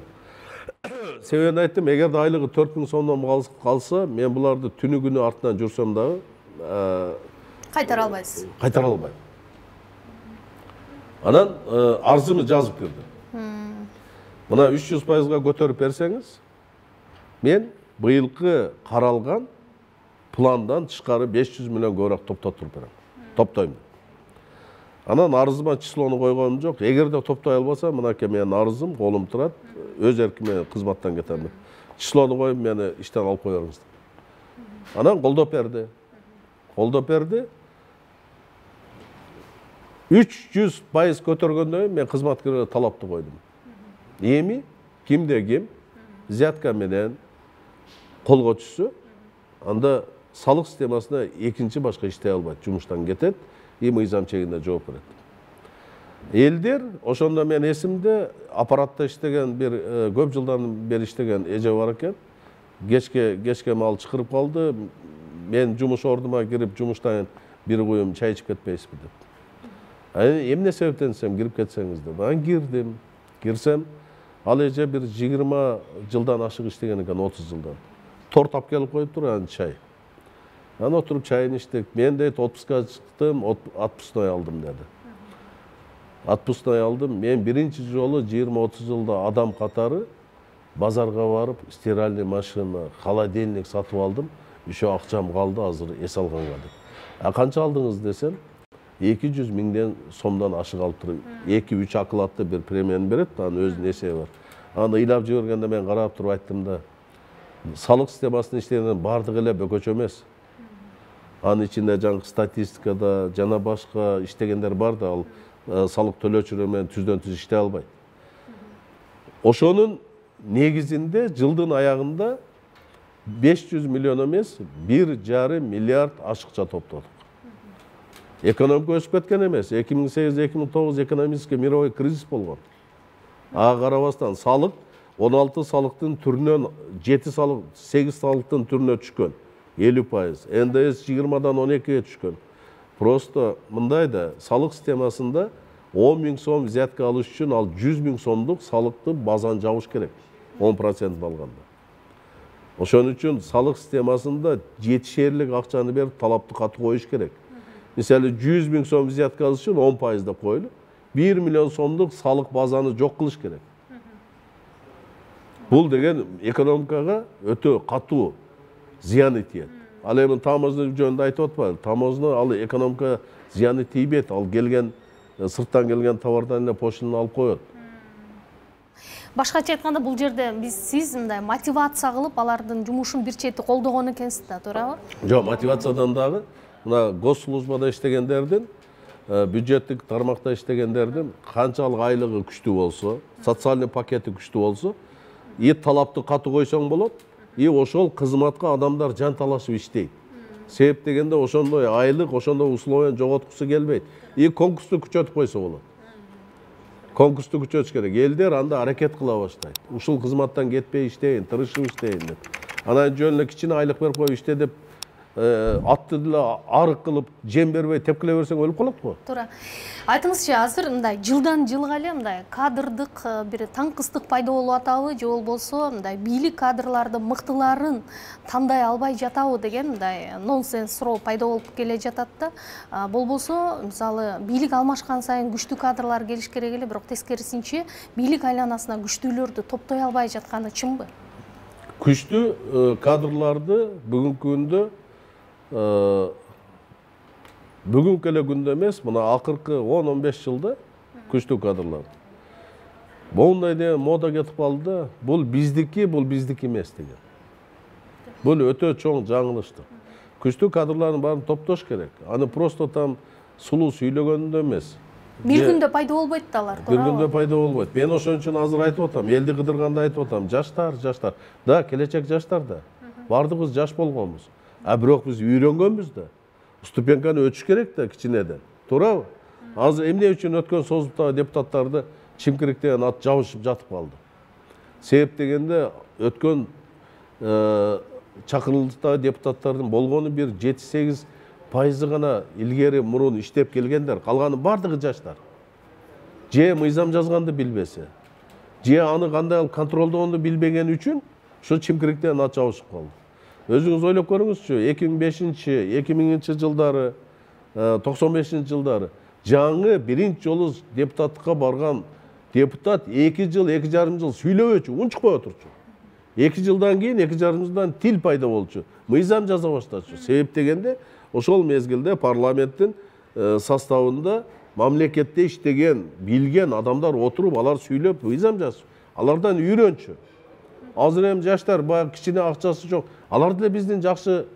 Себебин айттым, эгерде айлыгы 4.000 сомдон калса, мен буларды түнү күнү артынан жүрсөм дагы кайтара албайсыз. Кайтара албайм. Анан арзымды жазып кирдим. Мына 300%га көтөрүп берсеңиз, мен быйылкы каралган пландан тышкары 500 миллион көбүрөөк топтотуп берем. Топтойм. Анан арызыма числону койгонум жок. Эгерде топтой албаса, мынакей менин арызым колум турат, өз эркиме кызматтан кетем деп. Числону коюп мени иштен алып коюңуз. Анан колдоп берди. 300% көтөргөндөн мен кызматкерге талапты койдум. Эми кимде ким взятка менен колго түшсө, анда салык системасына экинчи башка иштей албайт, жумуштан кетет, мыйзам чегинде жооп берет. Элдер, ошондо мен эсимде аппаратта иштеген бир көп жылдан бери иштеген эже бар экен. Кечке мал чакырып калды. Мен жумуш ордума кирип жумуштан бир куюм чай ичип кетпейсизби деп. Эмне себептен десем, кирип кетсеңиз деп. Анан кирдим. Кирсем, ал эже бир 20 жылдан ашык иштеген экен, 30 жылдан. Торт алып келип коюптур, анан чай. Анан отуруп чайын иштик. Мен дейт отпуска чыктым, отпускной алдым деди. Отпускной алдым. Мен биринчи жолу 20-30 жылда адам катары базарга барып, стиральный машина, холодильник сатып алдым. Ошо акчам калды, азыр эс алганга деп. Канча алдыңыз десем, 200 миңден сомдон ашык алып туруп, 2-3 акылатты бир премияны берет, анын өзүнүн эсеби бар. Аны ыйлап жибергенде мен карап туруп айттым да, салык системасынын иштегенден бардыгы эле бөкөчө эмес. Анын ичинде жаңы статистикада жана башка иштегендер бар да, ал салык төлөөчүлөр менен түздөн түз иштей албайт. Ошонун негизинде жылдын аягында 500 миллион эмес, 1,5 миллиард ашыкча топтодук. Экономика өсүп кеткен эмес. 2008-2009 экономический мировой кризис болгон. Ага карабастан салык 16 салыктын түрүнөн 7 салык, 8 салыктын түрүнө түшкөн. 50%. НДС 20-дан 12-ге түшкөн. Просто мындай да салык системасында 10 миң сом взятка алыш үчүн ал 100 миң сомдук салыкты базаны жабыш керек. 10% алганда. Ошон үчүн салык системасында жетишерлик акчаны берип талапты катуу коюш керек. Мисалы 100 миң сом взятка алыш үчүн 10% деп койлу. 1 миллион сомдук салык базаны жок кылыш керек. Бул деген экономикага өтө катуу зыяны тиет. Ал эми таможня жөнүндө айтып атпайбы? Таможня ал экономика зыяны тийбейт. Ал келген сырттан келген товардан эле пошлинаны алып коет. Башкача айтканда, бул жерде сиз мындай мотивация кылып, алардын жумушун бир чети колдогон экенсиз да, туурабы? Жок, мотивациядан дагы мына госслужбада иштегендердин, бюджеттик тармакта иштегендердин канчалык айлыгы күчтүү болсо, социальный пакети күчтүү болсо, талапты катуу койсоң болот, ошол кызматка адамдар жан талашып иштейт. Себеп дегенде ошондой айлык, ошондой условия жоготкусу келбейт. Конкурсту күчөтүп койсо болот. Конкурсту күчөтүш керек. Элдер анда аракет кыла баштайт. Ушул кызматтан кетпей иштейин, тырышып иштейин деп. Анан жөн эле кичине айлык берип коюп иште деп, атты деле арык кылып, жем бербей тепкиле берсең өлүп калат го. Туура. Айтыңызчы, азыр мындай жылдан жылга эле мындай кадрдык бир таңкыстык пайда болуп атабы, же болбосо мындай бийлик кадрлардын мыктыларын тандай албай жатабы деген мындай нонсенс суроо пайда болуп келе жатат да. Болбосо, мисалы, бийлик алмашкан сайын күчтүү кадрлар келиш керек эле, бирок тескерисинче бийлик айланасына күчтүүлөрдү топтой албай жатканы чынбы? Күчтүү кадрларды бүгүнкү күндө бүгүнкү эле күндө эмес, мына акыркы 10-15 жылда күчтүү кадрлар. Мондай деген мода кетип калды. Бул биздики эмес деген. Бул өтө чоң жаңылыштык. Күчтүү кадрлардын баарын топтош керек. Аны просто там сулуу сүйлөгөндө эмес. Бир күндө пайда болбойт да алар, туура. Бир күндө пайда болбойт. Мен ошон үчүн азыр айтып атам, элди кыдырганда айтып атам, жаштар. Да, келечек жаштар да. Бардыгыбыз жаш болгонбуз. Бирок биз үйрөнгөнбүз да. Ступенканы өтүш керек да кичинеден. Туурабы? Азыр эмне үчүн өткөн созулуктагы депутаттарды чимкирик деген ат жабышып жатып калды. Себеп дегенде өткөн чакырылыктагы депутаттардын болгону бир 7-8% гана илгери мурун иштеп келгендер, калганы бардыгы жаштар. Же мыйзам жазганды билбесе, же аны кандай алып контролдогонду билбеген үчүн ошо чимкириктен ат жабышып калды. Өзүңүз ойлоп көрүңүзчү, 2005-2000 жылдары, 95 жылдары жаңы биринчи жолу депутаттыкка барган депутат 2 жыл, 2,5 жыл сүйлөбөчү, унчукпай отурчу. 2 жылдан кийин, 2,5 жылдан тил пайда болчу, мыйзам жаза баштачу. Себеп дегенде, ошол мезгилде парламенттин составында мамлекетте иштеген, билген адамдар отуруп, алар сүйлөп, мыйзам жазчу. Алардан үйрөнчү. Азыр эми жаштар баягы кичине акчасы жок. Алар деле биздин жакшы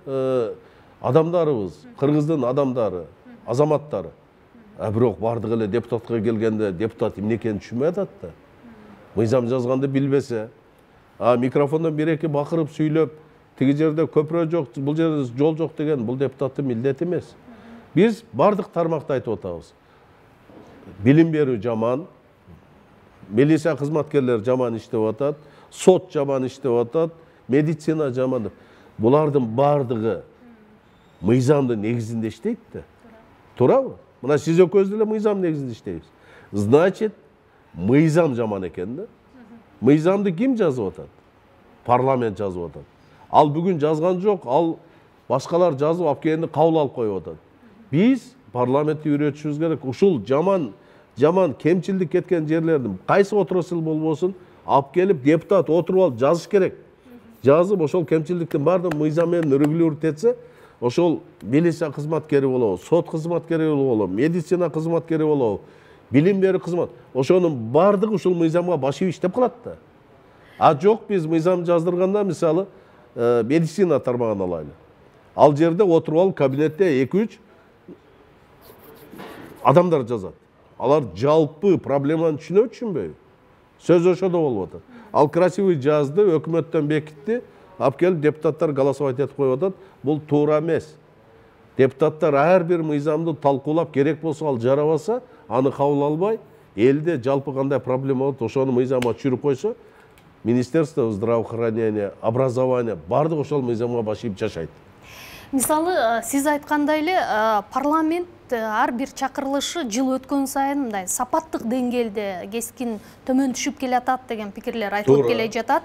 адамдарыбыз, Кыргыздын адамдары, азаматтары. Бирок бардыгы эле депутатка келгенде депутат эмне экенин түшүнбөй атат да. Мыйзам жазганды билбесе, микрофондон бир эки бакырып сүйлөп, тиги жерде көпүрө жок, бул жерде жол жок деген бул депутаттын милдети эмес. Биз бардык тармакта айтып атабыз. Билим берүү жаман, милиция кызматкерлери жаман иштеп атат, сот жаман иштеп атат, медицина жаман. Булардын бардыгы мыйзамдын негизинде иштейт да. Туурабы? Мына сиз экөөбүз деле мыйзам негизинде иштейбиз. Значит, мыйзам жаман экен да. Мыйзамды ким жазып атат? Парламент жазып атат. Ал бүгүн жазган жок, ал башкалар жазып алып келгенди кабыл алып коюп атат. Биз парламентти үйрөтүшүбүз керек. Ушул жаман кемчилдик кеткен жерлердин кайсы отрасль болбосун алып келип депутат отуруп алып жазыш керек. Жазып ошол кемчилдиктин баардыгын мыйзам менен регулировать ошол милиция кызматкери болобу, сот кызматкери болобу, медицина кызматкери болобу, билим берүү кызмат. Ошонун баардыгы ушул мыйзамга баш ийип иштеп калат да. Жок, биз мыйзам жаздырганда мисалы медицина тармагын алайлы. Ал жерде отуруп алып кабинетте 2-3 адамдар жазат. Алар жалпы проблеманы түшүнөбү, түшүнбөйбү? Сөз ошодо болуп атат. Ал красивый жазды, өкмөттөн бекитти, алып келип депутаттар голосовать этип коюп атат. Бул туура эмес. Депутаттар ар бир мыйзамды талкуулап, керек болсо ал жарабаса, аны кабыл албай, элде жалпы кандай проблема болот, ошону мыйзамга түшүрүп койсо, Министерство здравоохранения, образования бардык ошол мыйзамга баш ийип жашайт. Мисалы, сиз айткандай эле парламент ар бир чакырылышы жыл өткөн сайын мындай сапаттык деңгээлде кескин төмөн түшүп келатат деген пикирлер айтылып келе жатат.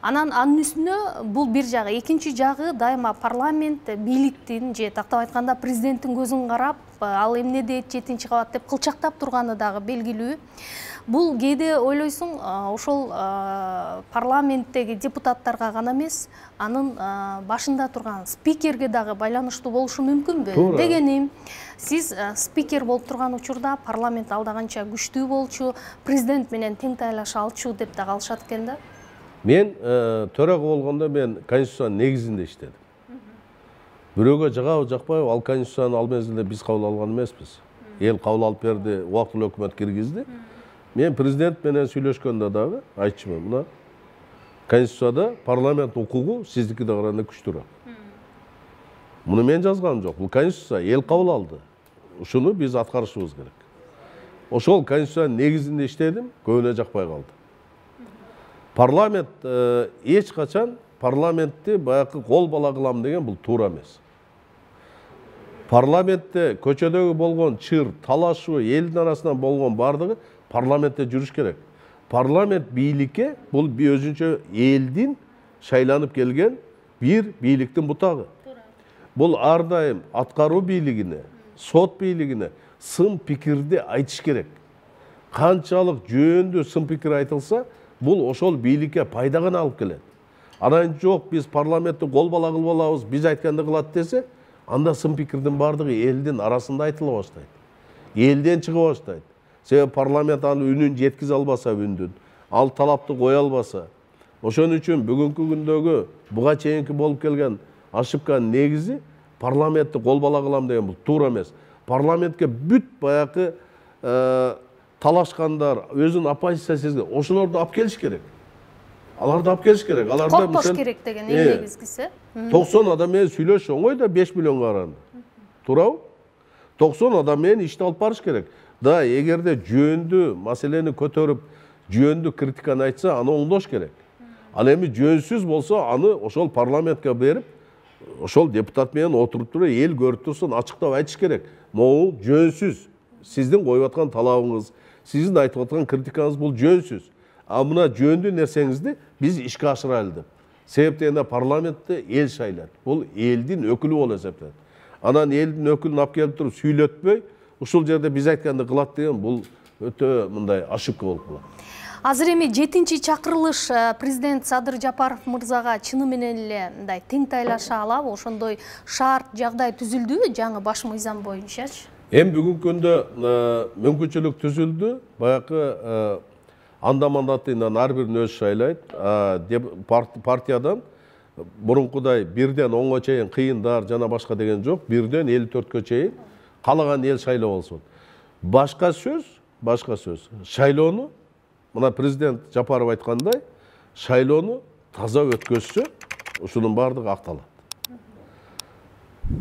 Анан анын үстүнө бул бир жагы, экинчи жагы дайыма парламент бийликтин же тактап айтканда президенттин көзүн карап, ал эмне дейт 7-кабат деп кылчактап турганы дагы белгилүү. Бул кээде ойлойсуң, ошол парламенттеги депутаттарга гана эмес, анын башында турган спикерге дагы байланыштуу болушу мүмкүнбү? Дегеним, сиз спикер болуп турган учурда парламент алда канча күчтүү болчу, президент менен тең тайлаша алчу деп да калышат экен да. Мен төрага болгондо мен конституциянын негизинде иштедим. Бирөөгө жагабы жакпайбы, ал конституцияны ал мезгилде биз кабыл алган эмеспиз. Эл кабыл алып берди, убактылуу өкмөт киргизди. Мен президент менен сүйлөшкөндө дагы айтчумун, мына конституцияда парламент укугу сиздикине караганда күчтүүрөөк. Муну мен жазганым жок. Бул конституция эл кабыл алды. Ушуну биз аткарышыбыз керек. Ошол конституциянын негизинде иштедим, көбүнө жакпай калды. Парламент эч качан парламентти баягы кол бала кылам деген бул туура эмес. Парламентте көчөдөгү болгон чыр, талашуу, элдин арасынан болгон бардыгы парламентте жүрүш керек. Парламент бийликке бул өзүнчө элдин шайланып келген бир бийликтин бутагы. Бул ар дайым аткаруу бийлигине, сот бийлигине сын пикирди айтыш керек. Канчалык жөөндүү сын пикир айтылса, бул ошол бийликке пайда гана алып келет. Анан жок, биз парламентти кол бала кылып алабыз, биз айтканды кылат десе, анда сын пикирдин бардыгы элдин арасында айтыла баштайт. Элден чыга баштайт. Себеби парламент аны үнүн жеткизе албаса, ал талапты кое албаса. Ошон үчүн бүгүнкү күндөгү буга чейинки болуп келген ошибканын негизи парламентти кол бала кылам деген бул туура эмес. Парламентке бүт баягы талашкандар, өзүнүн оппозиция сезген, ошолорду алып келиш керек. Аларды алып келиш керек. Аларда коркпош керек деген эң негизгиси. 90 адам менен сүйлөш оңой да 5 миллионго караганда. Туурабы? 90 адам менен ишти алып барыш керек. Да, эгерде жөөндүү маселени көтөрүп, жөөндүү критиканы айтса, аны оңдош керек. Ал эми жөнсүз болсо, аны ошол парламентке берип, ошол депутат менен отуруп туруп, эл көрүп турсун, ачыктап айтыш керек. Могул жөнсүз. Сиздин коюп аткан талабыңыз, сиздин айтып аткан критикаңыз бул жөнсүз. А мына жөөндүү нерсеңизди биз ишке ашырайлы деп. Себеп дегенде парламентте эл шайлайт. Бул элдин өкүлү болуп эсептелет. Анан элдин өкүлүн алып келип туруп сүйлөтпөй, ушул жерде биз айтканды кылат деген бул өтө мындай ошибка болуп калат. Азыр эми 7-чи чакырылыш президент Садыр Жапаров мырзага чыны менен эле мындай тең тайлаша алабы, ошондой шарт, жагдай түзүлдүбү жаңы баш мыйзам боюнчачы? Эми бүгүнкү күндө мүмкүнчүлүк түзүлдү. Баягы анда-мандатынан ар бирин өзү шайлайт. Партиядан мурункудай 1ден 10га чейин кыйындар жана башка деген жок. 1ден 54кө чейин каалаган эл шайлап алсын. Башка сөз. Шайлоону мына президент Жапаров айткандай, шайлоону таза өткөзсө ушунун баардыгы акталат.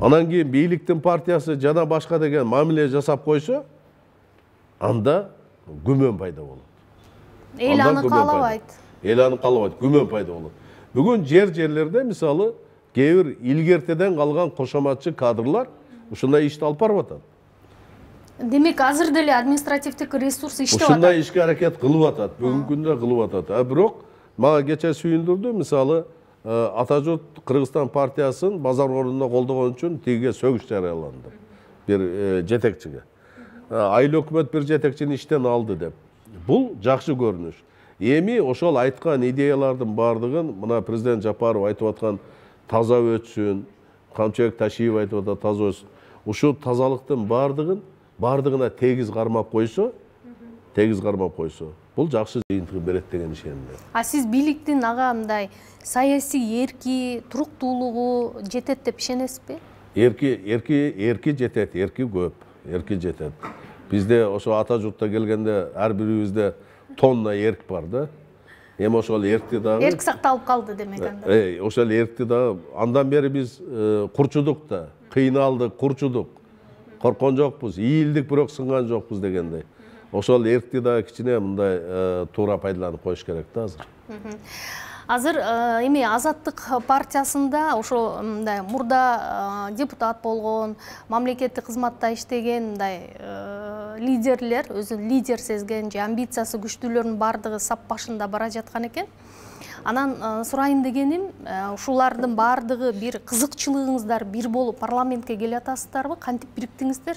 Анан кийин бийликтин партиясы жана башка деген мамиле жасап койсо, анда күмөн пайда болот. Эл аны каалабайт. Эл аны каалабайт, күмөн пайда болот. Бүгүн жерлерде мисалы кээ бир илгертеден калган кошоматчы кадрлар ушундай ишти алып барып атат. Демек, азыр деле административдик ресурс иштеп атат. Ушундай ишке аракет кылып атат, бүгүнкү күндө кылып атат. Бирок мага кече сүйүндүрдү, мисалы Атажурт Кыргызстан партиясын базар ордунда колдогон үчүн тиге сөгүш жарыяланды. Бир жетекчиге. Айыл өкмөт бир жетекчини иштен алды деп. Бул жакшы көрүнүш. Эми ошол айткан идеялардын баардыгын мына президент Жапаров айтып аткан таза өтсүн, Камчыбек Ташиев айтып атат таза өтсүн. Ушул тазалыктын баардыгына тегиз кармап койсо, бул жакшы жыйынтыгы берет деген ишенимдемин. А сиз бийликтин ага мындай саясий эрки, туруктуулугу жетет деп ишенесизби? Эрки жетет, эрки көп, эрки жетет. Бизде ошо Атажуртта келгенде ар бирибизде тонна эрк бар да. Эми ошол эркти дагы Эрк сакталып калды демек анда. Ошол эркти дагы андан бери биз курчудук да, кыйналдык, курчудук. Коркон жокпуз, ийилдик бирок сынган жокпуз дегендей. Ошол эркти дагы кичине мындай туура пайдаланып коюш керек да азыр. Азыр эми Азаттык партиясында ошо мындай мурда депутат болгон, мамлекеттик кызматта иштеген мындай лидерлер, өзүн лидер сезген же амбициясы күчтүүлөрдүн баардыгы сап башында бара жаткан экен. Анан сурайын дегеним, ушулардын баардыгы бир кызыкчылыгыңыздар бир болуп парламентке келе атасыздарбы? Кантип бириктиңиздер?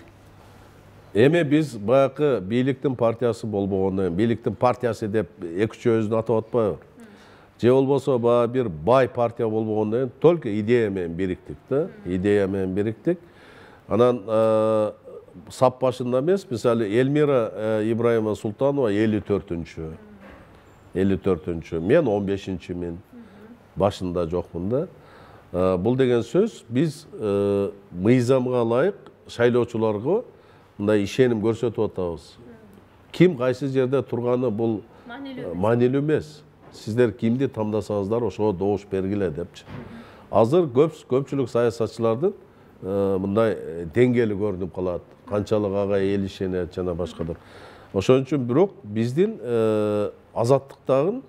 Эми биз баягы бийликтин партиясы болбогондон кийин, бийликтин партиясы деп эки-үч өзүн атап атпайбы? Же болбосо бир бай партия болбогондон кийин только идея менен бириктик да, идея менен бириктик. Анан сап башында эмес, мисалы Эльмира Ибраимова Султанова 54-чү. Мен 15-чимин. Башында жокмун да. Бул деген сөз биз мыйзамга ылайык шайлоочуларга мындай ишеним көрсөтүп атабыз. Ким кайсы жерде турганы бул маанилүү эмес. Сиздер кимди тандасаңыздар ошого добуш бергиле депчи. Азыр көпчүлүк саясатчылардын мындай деңгээли көрүнүп калат. Канчалык ага эл ишенет жана башкалар. Ошон үчүн бирок биздин азаттыктагын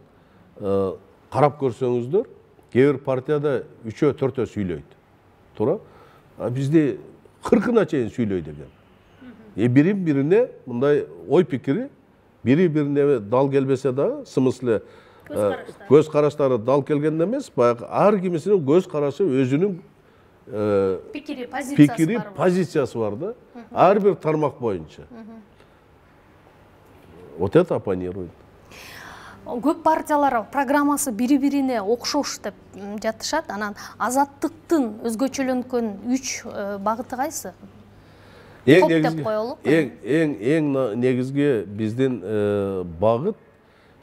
карап көрсөңүздөр, кээ бир партияда 3-4 сүйлөйт. Туура? А бизде 40-на чейин сүйлөйт экен. Бирин-бирине мындай ой пикири бири-бирине дал келбесе дагы, в смысле көз караштары дал келгенде эмес, баягы ар кимисинин көз карашы өзүнүн пикири, позициясы бар да. Ар бир тармак боюнча. Вот это оппонирует. Көп партиялар программасы бири-бирине окшош деп жатышат. Анан азаттыктын өзгөчөлөнкөн 3 багыты кайсы? Эң негизги биздин багыт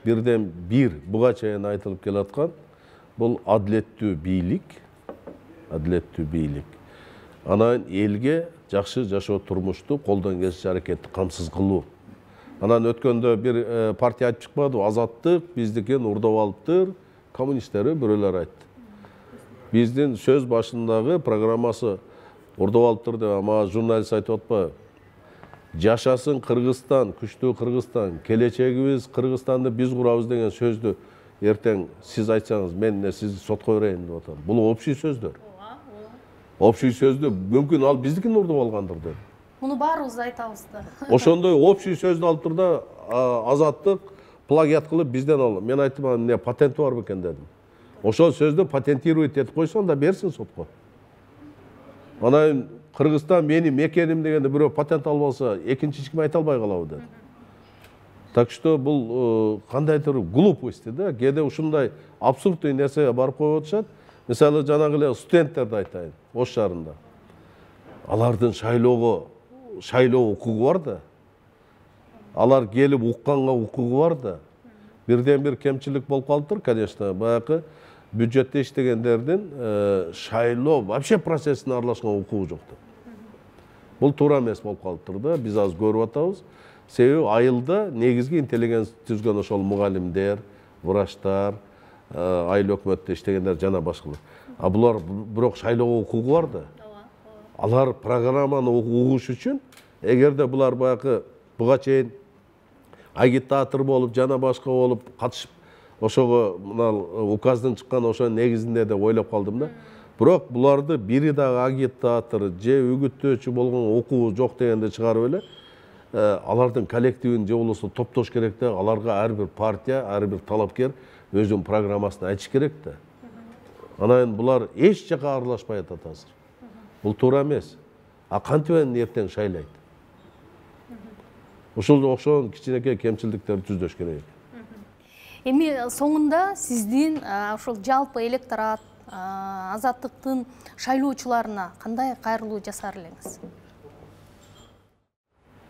бирден бир буга чейин айтылып келаткан бул адилеттүү бийлик. Анан элге жакшы жашоо турмушту колдон келишинче аракетти камсыз кылуу. Анан өткөндө бир партия айтып чыкпадыбы? Азаттык биздикин урдап алыптыр, коммунисттери бирөөлөр айтты. Биздин сөз башындагы программасы урдап алыптыр деп ама журналист айтып атпайбы? Жашасын Кыргызстан, күчтүү Кыргызстан, келечегибиз Кыргызстанды биз курабыз деген сөздү эртең сиз айтсаңыз, мен сизди сотко берейин деп атам. Бул общий сөздөр. Общий сөздү мүмкүн ал биздикин урдап алгандыр деп. Муну баарыбыз айтабыз да. Ошондой общий сөздү алып тур да азаттык плагиат кылып бизден ал. Мен айттым, эмне патенти бар бекен дедим. Ошол сөздү патентировать этип койсо, анда берсин сотко. Анан Кыргызстан менин мекеним дегенде бирөө патент алып алса, экинчи эч ким айта албай калабы деп. Так что бул кандайдыр глупость да, кээде ушундай абсурдный нерсеге барып коюп атышат. Мисалы жанагы эле студенттерди айтайын, Ош шаарында. Алардын шайлоо укугу бар да. Алар келип укканга укугу бар да. Бирден бир кемчилик болуп калыптыр, конечно. Баягы бюджетте иштегендердин шайлоо вообще процессине аралашкан укугу жокту. Бул туура эмес болуп калыптыр да. Биз азыр көрүп атабыз. Себеби айылда негизги интеллигенция түзгөн ошол мугалимдер, врачтар, айыл өкмөттө иштегендер жана башкалар. А булар бирок шайлоого укугу бар да. Алар программаны угуш үчүн, эгерде булар буга чейин агитатор болуп, жана башка болуп катышып, ошого мына указдан чыккан ошо негизинде деп ойлоп калдым да. Бирок буларды бири дагы агитатор же үгүттөөчү болгон окуу жок дегенде чыгарып эле, алардын коллективин же болбосо топтош керек да, аларга ар бир партия, ар бир талапкер өзүнүн программасын айтыш керек да. Анан булар эч жака аралашпай атат азыр. Бул туура эмес. А кантип эртең шайлайт? Ошол окшогон кичинекей кемчилдиктерди түздөш керек. Эми соңунда сиздин ошол жалпы электорат Азаттыктын шайлоочуларына кандай кайрылуу жасар элеңиз?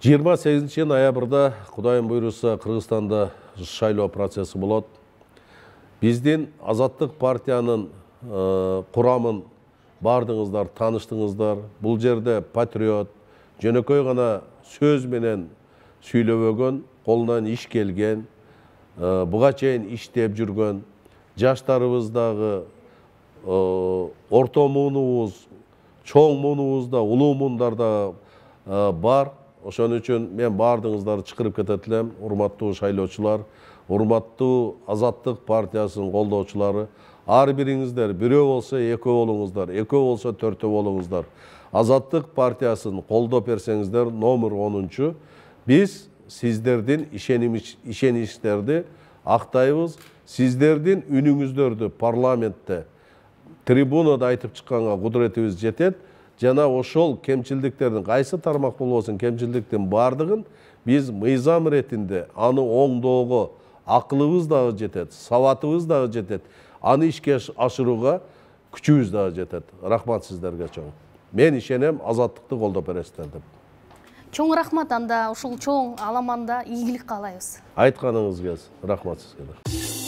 28 ноябрда Кудайым буйруса Кыргызстанда шайлоо процесси болот. Биздин Азаттык партиянын курамын бардыңыздар, тааныштыңыздар. Бул жерде патриот, жөнөкөй гана сөз менен сүйлөбөгөн, колунан иш келген, буга чейин иштеп жүргөн, жаштарыбыздагы орто муунубуз, чоң муунубуз да, улуу муундар да бар. Ошон үчүн мен бардыңыздарды чакырып кетет элем, урматтуу шайлоочулар, урматтуу Азаттык партиясынын колдоочулары. Ар бириңиздер бирөө болсо экөө болуңуздар, экөө болсо төртөө болуңуздар. Азаттык партиясын колдоп берсеңиздер, номер 10-чу. Биз сиздердин ишеничтерди актайбыз, сиздердин үнүңүздөрдү парламентте, трибунада айтып чыкканга кудуретибиз жетет. Жана ошол кемчилдиктердин кайсы тармак болбосун кемчилдиктин бардыгын биз мыйзам иретинде аны оңдоого акылыбыз дагы жетет, сабатыбыз дагы жетет. Аны ишке ашырууга күчүбүз дагы жетет. Рахмат сиздерге чоң. Мен ишенем, Азаттыкты колдоп бересиздер деп. Чоң рахмат, анда ушул чоң аламанда ийгилик каалайбыз. Айтканыңыз келсин. Рахмат сизге.